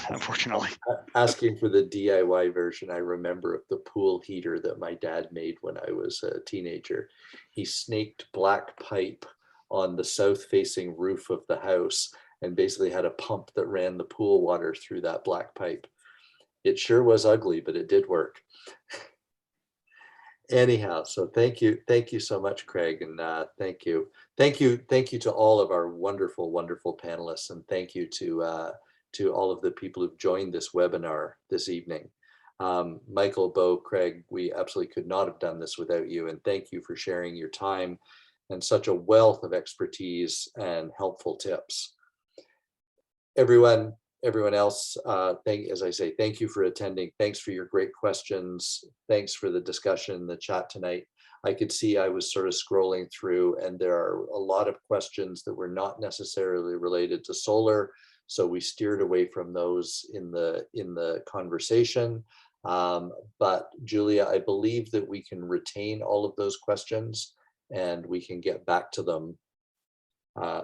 Unfortunately. Asking for the DIY version, I remember of the pool heater that my dad made when I was a teenager. He snaked black pipe on the south-facing roof of the house and basically had a pump that ran the pool water through that black pipe. It sure was ugly, but it did work. Anyhow, so thank you so much, Craig, and thank you to all of our wonderful panelists, and thank you to all of the people who've joined this webinar this evening. Michael, Bo, Craig, we absolutely could not have done this without you, and thank you for sharing your time and such a wealth of expertise and helpful tips. Everyone else, as I say, thank you for attending. Thanks for your great questions. Thanks for the discussion in the chat tonight. I could see I was sort of scrolling through, and there are a lot of questions that were not necessarily related to solar, so we steered away from those in the conversation. But Julia, I believe that we can retain all of those questions and we can get back to them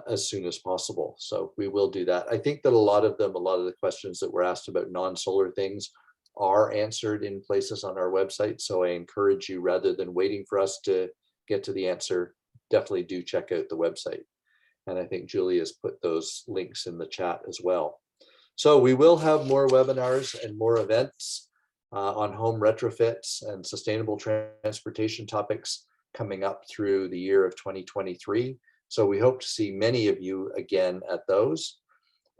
as soon as possible. So we will do that. I think that a lot of the questions that were asked about non-solar things are answered in places on our website. So I encourage you, rather than waiting for us to get to the answer, definitely do check out the website. And I think Julia's put those links in the chat as well. So we will have more webinars and more events on home retrofits and sustainable transportation topics coming up through the year of 2023. So we hope to see many of you again at those.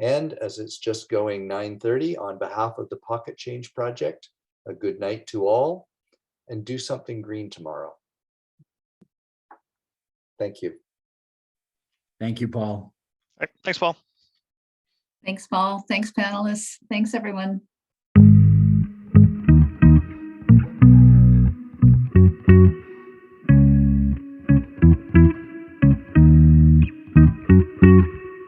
And as it's just going 9:30, on behalf of the Pocket Change Project, a good night to all, and do something green tomorrow. Thank you. Thank you, Paul. All right, thanks, Paul. Thanks, Paul. Thanks, panelists. Thanks, everyone.